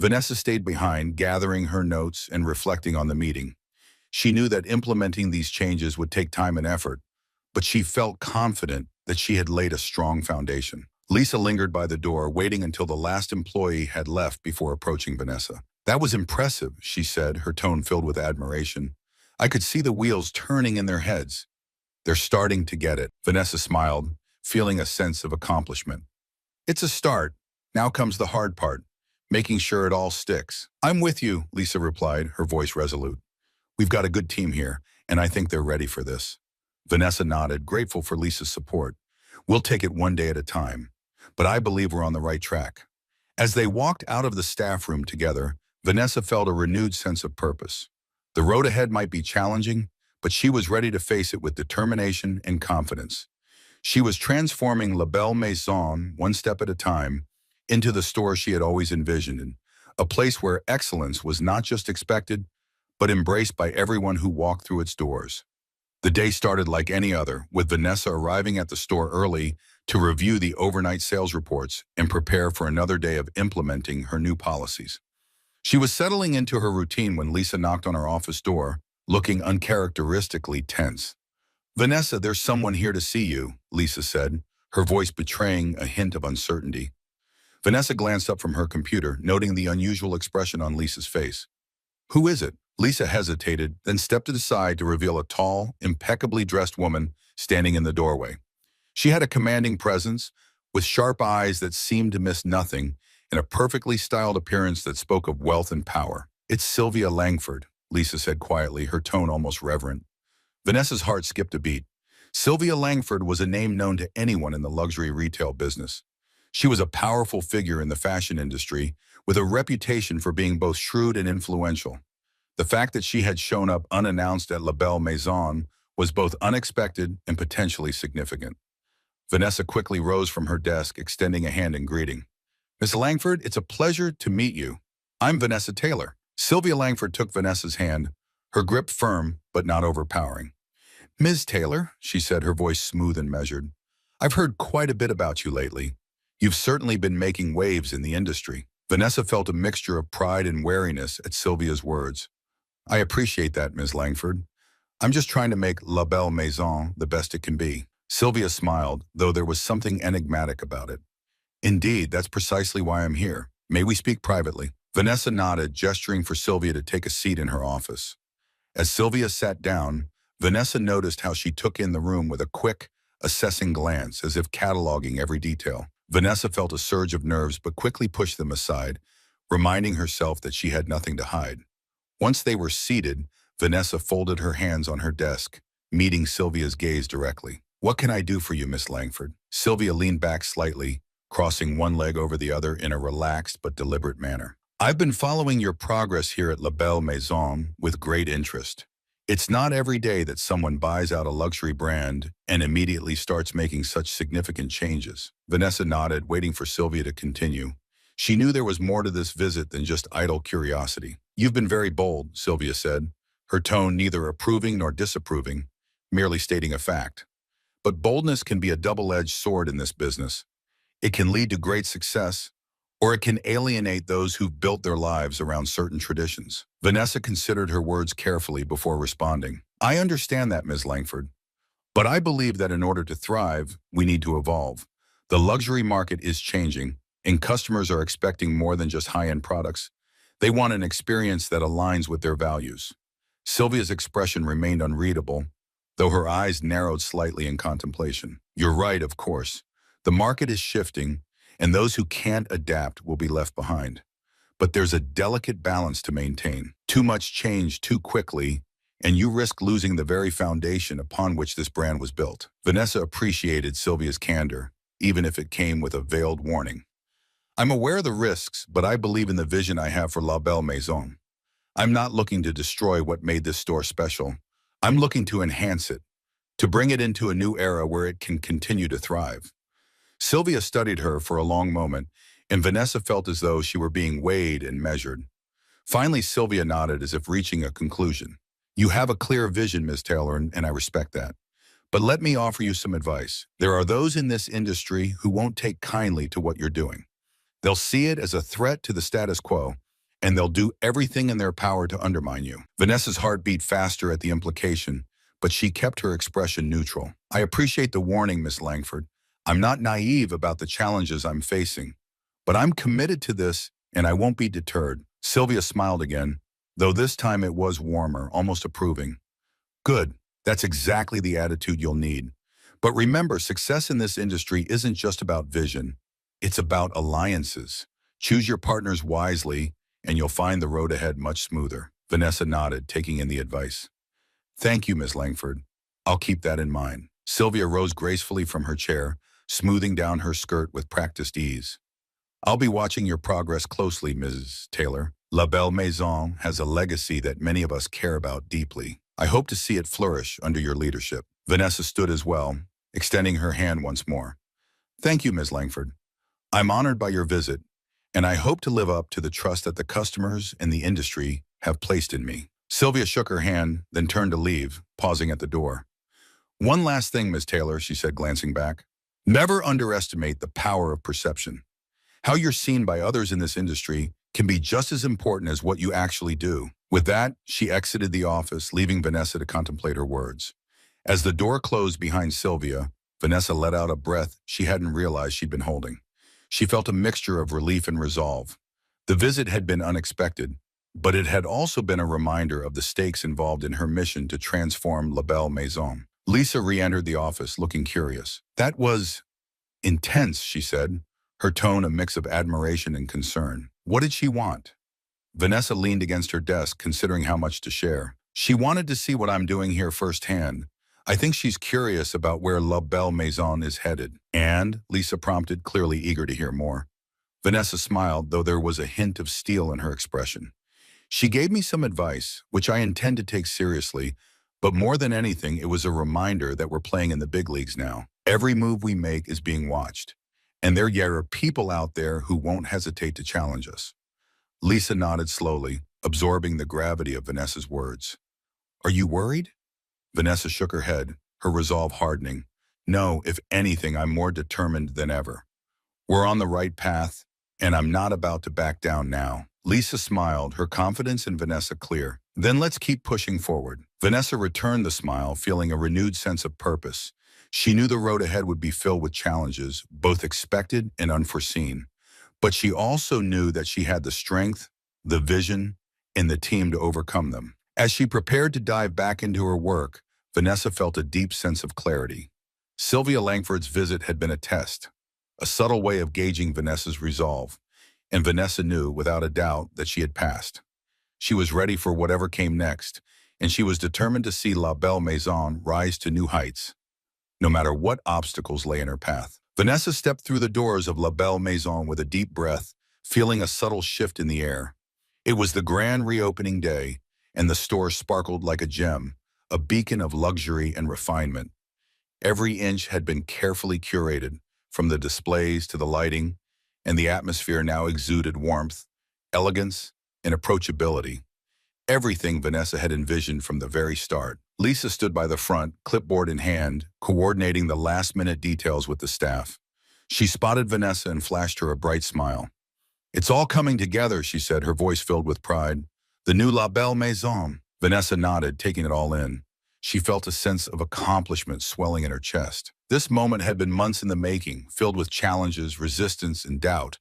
Vanessa stayed behind, gathering her notes and reflecting on the meeting. She knew that implementing these changes would take time and effort, but she felt confident that she had laid a strong foundation. Lisa lingered by the door, waiting until the last employee had left before approaching Vanessa. That was impressive, she said, her tone filled with admiration. I could see the wheels turning in their heads. They're starting to get it. Vanessa smiled, feeling a sense of accomplishment. It's a start. Now comes the hard part, making sure it all sticks. I'm with you, Lisa replied, her voice resolute. We've got a good team here, and I think they're ready for this. Vanessa nodded, grateful for Lisa's support. We'll take it one day at a time, but I believe we're on the right track. As they walked out of the staff room together, Vanessa felt a renewed sense of purpose. The road ahead might be challenging, but she was ready to face it with determination and confidence. She was transforming La Belle Maison, one step at a time, into the store she had always envisioned, a place where excellence was not just expected, but embraced by everyone who walked through its doors. The day started like any other, with Vanessa arriving at the store early to review the overnight sales reports and prepare for another day of implementing her new policies. She was settling into her routine when Lisa knocked on her office door, looking uncharacteristically tense. Vanessa, there's someone here to see you, Lisa said, her voice betraying a hint of uncertainty. Vanessa glanced up from her computer, noting the unusual expression on Lisa's face. Who is it? Lisa hesitated, then stepped aside to reveal a tall, impeccably dressed woman standing in the doorway. She had a commanding presence, with sharp eyes that seemed to miss nothing, and a perfectly styled appearance that spoke of wealth and power. It's Sylvia Langford, Lisa said quietly, her tone almost reverent. Vanessa's heart skipped a beat. Sylvia Langford was a name known to anyone in the luxury retail business. She was a powerful figure in the fashion industry, with a reputation for being both shrewd and influential. The fact that she had shown up unannounced at La Belle Maison was both unexpected and potentially significant. Vanessa quickly rose from her desk, extending a hand in greeting. Miss Langford, it's a pleasure to meet you. I'm Vanessa Taylor. Sylvia Langford took Vanessa's hand, her grip firm but not overpowering. Ms. Taylor, she said, her voice smooth and measured, I've heard quite a bit about you lately. You've certainly been making waves in the industry. Vanessa felt a mixture of pride and wariness at Sylvia's words. I appreciate that, Ms. Langford. I'm just trying to make La Belle Maison the best it can be. Sylvia smiled, though there was something enigmatic about it. Indeed, that's precisely why I'm here. May we speak privately? Vanessa nodded, gesturing for Sylvia to take a seat in her office. As Sylvia sat down, Vanessa noticed how she took in the room with a quick, assessing glance, as if cataloging every detail. Vanessa felt a surge of nerves but quickly pushed them aside, reminding herself that she had nothing to hide. Once they were seated, Vanessa folded her hands on her desk, meeting Sylvia's gaze directly. What can I do for you, Miss Langford? Sylvia leaned back slightly, crossing one leg over the other in a relaxed but deliberate manner. I've been following your progress here at La Belle Maison with great interest. It's not every day that someone buys out a luxury brand and immediately starts making such significant changes. Vanessa nodded, waiting for Sylvia to continue. She knew there was more to this visit than just idle curiosity. You've been very bold, Sylvia said, her tone neither approving nor disapproving, merely stating a fact. But boldness can be a double-edged sword in this business. It can lead to great success, or it can alienate those who've built their lives around certain traditions. Vanessa considered her words carefully before responding. I understand that, Ms. Langford. But I believe that in order to thrive, we need to evolve. The luxury market is changing, and customers are expecting more than just high-end products. They want an experience that aligns with their values. Sylvia's expression remained unreadable, though her eyes narrowed slightly in contemplation. You're right, of course. The market is shifting, and those who can't adapt will be left behind. But there's a delicate balance to maintain. Too much change too quickly, and you risk losing the very foundation upon which this brand was built. Vanessa appreciated Sylvia's candor, even if it came with a veiled warning. I'm aware of the risks, but I believe in the vision I have for La Belle Maison. I'm not looking to destroy what made this store special. I'm looking to enhance it, to bring it into a new era where it can continue to thrive. Sylvia studied her for a long moment, and Vanessa felt as though she were being weighed and measured. Finally, Sylvia nodded as if reaching a conclusion. You have a clear vision, Ms. Taylor, and I respect that. But let me offer you some advice. There are those in this industry who won't take kindly to what you're doing. They'll see it as a threat to the status quo, and they'll do everything in their power to undermine you. Vanessa's heart beat faster at the implication, but she kept her expression neutral. I appreciate the warning, Miss Langford. I'm not naive about the challenges I'm facing, but I'm committed to this, and I won't be deterred. Sylvia smiled again, though this time it was warmer, almost approving. Good. That's exactly the attitude you'll need. But remember, success in this industry isn't just about vision. It's about alliances. Choose your partners wisely, and you'll find the road ahead much smoother. Vanessa nodded, taking in the advice. Thank you, Miss Langford. I'll keep that in mind. Sylvia rose gracefully from her chair, smoothing down her skirt with practiced ease. I'll be watching your progress closely, Mrs. Taylor. La Belle Maison has a legacy that many of us care about deeply. I hope to see it flourish under your leadership. Vanessa stood as well, extending her hand once more. Thank you, Ms. Langford. I'm honored by your visit, and I hope to live up to the trust that the customers and the industry have placed in me. Sylvia shook her hand, then turned to leave, pausing at the door. One last thing, Miss Taylor, she said, glancing back. Never underestimate the power of perception. How you're seen by others in this industry can be just as important as what you actually do. With that, she exited the office, leaving Vanessa to contemplate her words. As the door closed behind Sylvia, Vanessa let out a breath she hadn't realized she'd been holding. She felt a mixture of relief and resolve. The visit had been unexpected, but it had also been a reminder of the stakes involved in her mission to transform La Belle Maison. Lisa re-entered the office, looking curious. That was intense, she said, her tone a mix of admiration and concern. What did she want? Vanessa leaned against her desk, considering how much to share. She wanted to see what I'm doing here firsthand. I think she's curious about where La Belle Maison is headed. And, Lisa prompted, clearly eager to hear more. Vanessa smiled, though there was a hint of steel in her expression. She gave me some advice, which I intend to take seriously, but more than anything, it was a reminder that we're playing in the big leagues now. Every move we make is being watched, and there are people out there who won't hesitate to challenge us. Lisa nodded slowly, absorbing the gravity of Vanessa's words. Are you worried? Vanessa shook her head, her resolve hardening. No, if anything, I'm more determined than ever. We're on the right path, and I'm not about to back down now. Lisa smiled, her confidence in Vanessa clear. Then let's keep pushing forward. Vanessa returned the smile, feeling a renewed sense of purpose. She knew the road ahead would be filled with challenges, both expected and unforeseen. But she also knew that she had the strength, the vision, and the team to overcome them. As she prepared to dive back into her work, Vanessa felt a deep sense of clarity. Sylvia Langford's visit had been a test, a subtle way of gauging Vanessa's resolve, and Vanessa knew, without a doubt, that she had passed. She was ready for whatever came next, and she was determined to see La Belle Maison rise to new heights, no matter what obstacles lay in her path. Vanessa stepped through the doors of La Belle Maison with a deep breath, feeling a subtle shift in the air. It was the grand reopening day, and the store sparkled like a gem, a beacon of luxury and refinement. Every inch had been carefully curated, from the displays to the lighting, and the atmosphere now exuded warmth, elegance, and approachability. Everything Vanessa had envisioned from the very start. Lisa stood by the front, clipboard in hand, coordinating the last-minute details with the staff. She spotted Vanessa and flashed her a bright smile. It's all coming together, she said, her voice filled with pride. The new La Belle Maison. Vanessa nodded, taking it all in. She felt a sense of accomplishment swelling in her chest. This moment had been months in the making, filled with challenges, resistance, and doubt,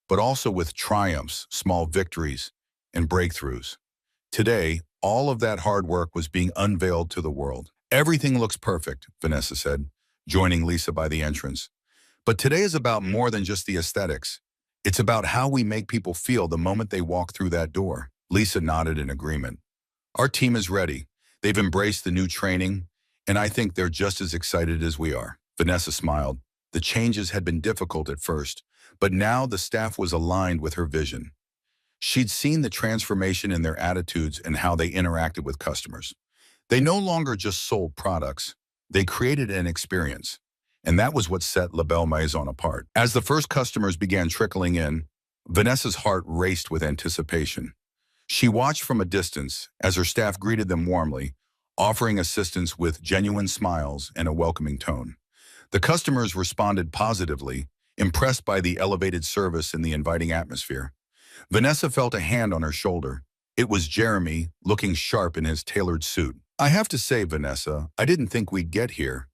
but also with triumphs, small victories, and breakthroughs. Today, all of that hard work was being unveiled to the world. Everything looks perfect, Vanessa said, joining Lisa by the entrance. But today is about more than just the aesthetics. It's about how we make people feel the moment they walk through that door. Lisa nodded in agreement. Our team is ready. They've embraced the new training, and I think they're just as excited as we are. Vanessa smiled. The changes had been difficult at first, but now the staff was aligned with her vision. She'd seen the transformation in their attitudes and how they interacted with customers. They no longer just sold products, they created an experience. And that was what set La Belle Maison apart. As the first customers began trickling in, Vanessa's heart raced with anticipation. She watched from a distance as her staff greeted them warmly, offering assistance with genuine smiles and a welcoming tone. The customers responded positively, impressed by the elevated service and the inviting atmosphere. Vanessa felt a hand on her shoulder. It was Jeremy, looking sharp in his tailored suit. I have to say, Vanessa, I didn't think we'd get here.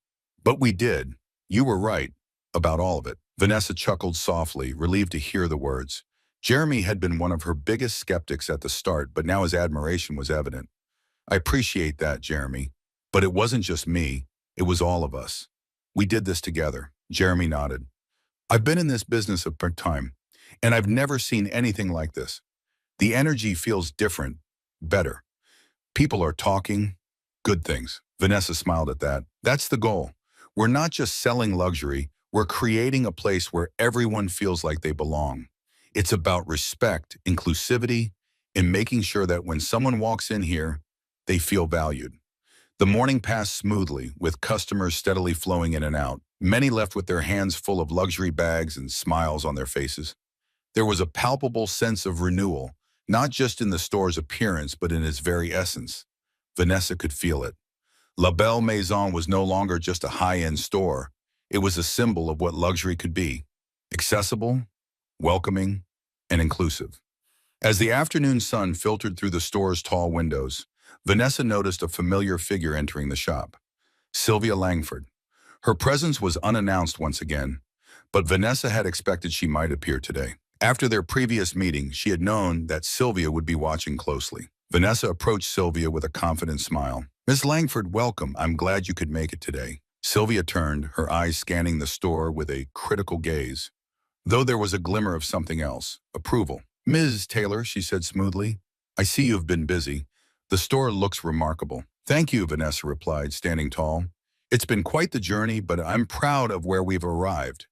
But we did. You were right about all of it. Vanessa chuckled softly, relieved to hear the words. Jeremy had been one of her biggest skeptics at the start, but now his admiration was evident. I appreciate that, Jeremy. But it wasn't just me. It was all of us. We did this together. Jeremy nodded. I've been in this business a part time, and I've never seen anything like this. The energy feels different, better. People are talking, good things. Vanessa smiled at that. That's the goal. We're not just selling luxury, we're creating a place where everyone feels like they belong. It's about respect, inclusivity, and making sure that when someone walks in here, they feel valued. The morning passed smoothly, with customers steadily flowing in and out. Many left with their hands full of luxury bags and smiles on their faces. There was a palpable sense of renewal, not just in the store's appearance, but in its very essence. Vanessa could feel it. La Belle Maison was no longer just a high-end store. It was a symbol of what luxury could be: accessible, welcoming, and inclusive. As the afternoon sun filtered through the store's tall windows, Vanessa noticed a familiar figure entering the shop: Sylvia Langford. Her presence was unannounced once again, but Vanessa had expected she might appear today. After their previous meeting, she had known that Sylvia would be watching closely. Vanessa approached Sylvia with a confident smile. "Miss Langford, welcome. I'm glad you could make it today." Sylvia turned, her eyes scanning the store with a critical gaze, though there was a glimmer of something else: approval. "Ms. Taylor," she said smoothly, "I see you've been busy. The store looks remarkable." "Thank you," Vanessa replied, standing tall. "It's been quite the journey, but I'm proud of where we've arrived."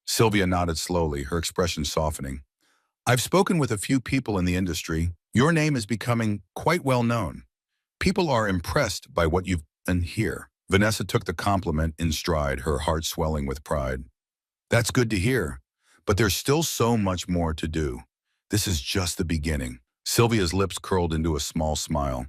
Sylvia nodded slowly, her expression softening. "I've spoken with a few people in the industry. Your name is becoming quite well known. People are impressed by what you've done here." Vanessa took the compliment in stride, her heart swelling with pride. "That's good to hear, but there's still so much more to do. This is just the beginning." Sylvia's lips curled into a small smile.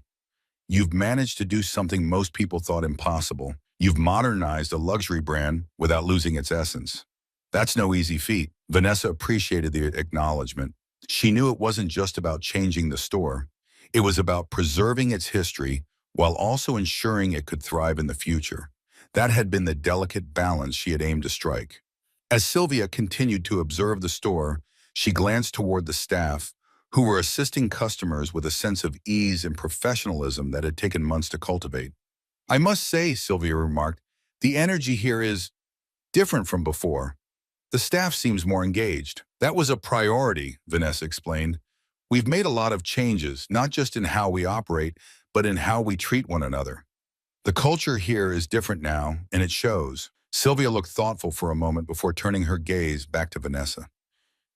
"You've managed to do something most people thought impossible. You've modernized a luxury brand without losing its essence. That's no easy feat." Vanessa appreciated the acknowledgement. She knew it wasn't just about changing the store. It was about preserving its history while also ensuring it could thrive in the future. That had been the delicate balance she had aimed to strike. As Sylvia continued to observe the store, she glanced toward the staff, who were assisting customers with a sense of ease and professionalism that had taken months to cultivate. "I must say," Sylvia remarked, "the energy here is different from before. The staff seems more engaged." "That was a priority," Vanessa explained. "We've made a lot of changes, not just in how we operate, but in how we treat one another. The culture here is different now, and it shows." Sylvia looked thoughtful for a moment before turning her gaze back to Vanessa.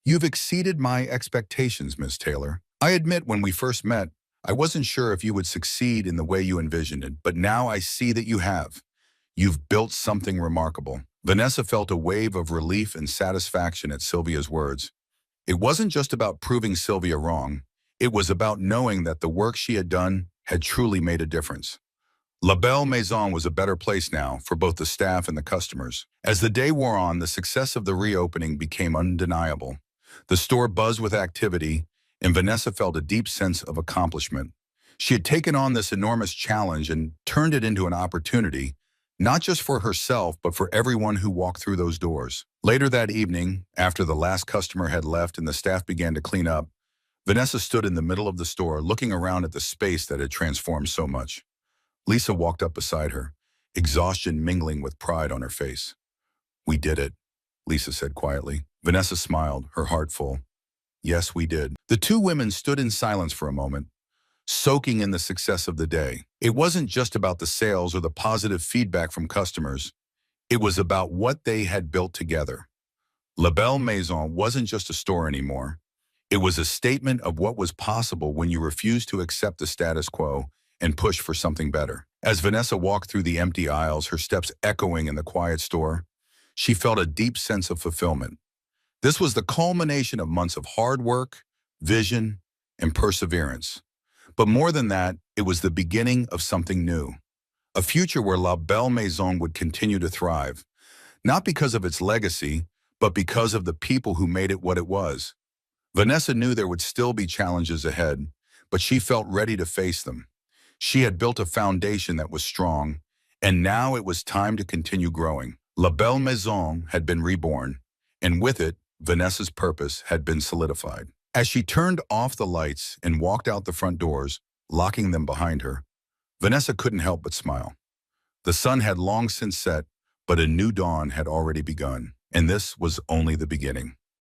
"You've exceeded my expectations, Miss Taylor. I admit when we first met, I wasn't sure if you would succeed in the way you envisioned it, but now I see that you have. You've built something remarkable." Vanessa felt a wave of relief and satisfaction at Sylvia's words. It wasn't just about proving Sylvia wrong. It was about knowing that the work she had done had truly made a difference. La Belle Maison was a better place now for both the staff and the customers. As the day wore on, the success of the reopening became undeniable. The store buzzed with activity, and Vanessa felt a deep sense of accomplishment. She had taken on this enormous challenge and turned it into an opportunity, not just for herself, but for everyone who walked through those doors. Later that evening, after the last customer had left and the staff began to clean up, Vanessa stood in the middle of the store, looking around at the space that had transformed so much. Lisa walked up beside her, exhaustion mingling with pride on her face. "We did it," Lisa said quietly. Vanessa smiled, her heart full. "Yes, we did." The two women stood in silence for a moment, soaking in the success of the day. It wasn't just about the sales or the positive feedback from customers. It was about what they had built together. La Belle Maison wasn't just a store anymore. It was a statement of what was possible when you refused to accept the status quo and push for something better. As Vanessa walked through the empty aisles, her steps echoing in the quiet store, she felt a deep sense of fulfillment. This was the culmination of months of hard work, vision, and perseverance. But more than that, it was the beginning of something new. A future where La Belle Maison would continue to thrive, not because of its legacy, but because of the people who made it what it was. Vanessa knew there would still be challenges ahead, but she felt ready to face them. She had built a foundation that was strong, and now it was time to continue growing. La Belle Maison had been reborn, and with it, Vanessa's purpose had been solidified. As she turned off the lights and walked out the front doors, locking them behind her, Vanessa couldn't help but smile. The sun had long since set, but a new dawn had already begun. And this was only the beginning.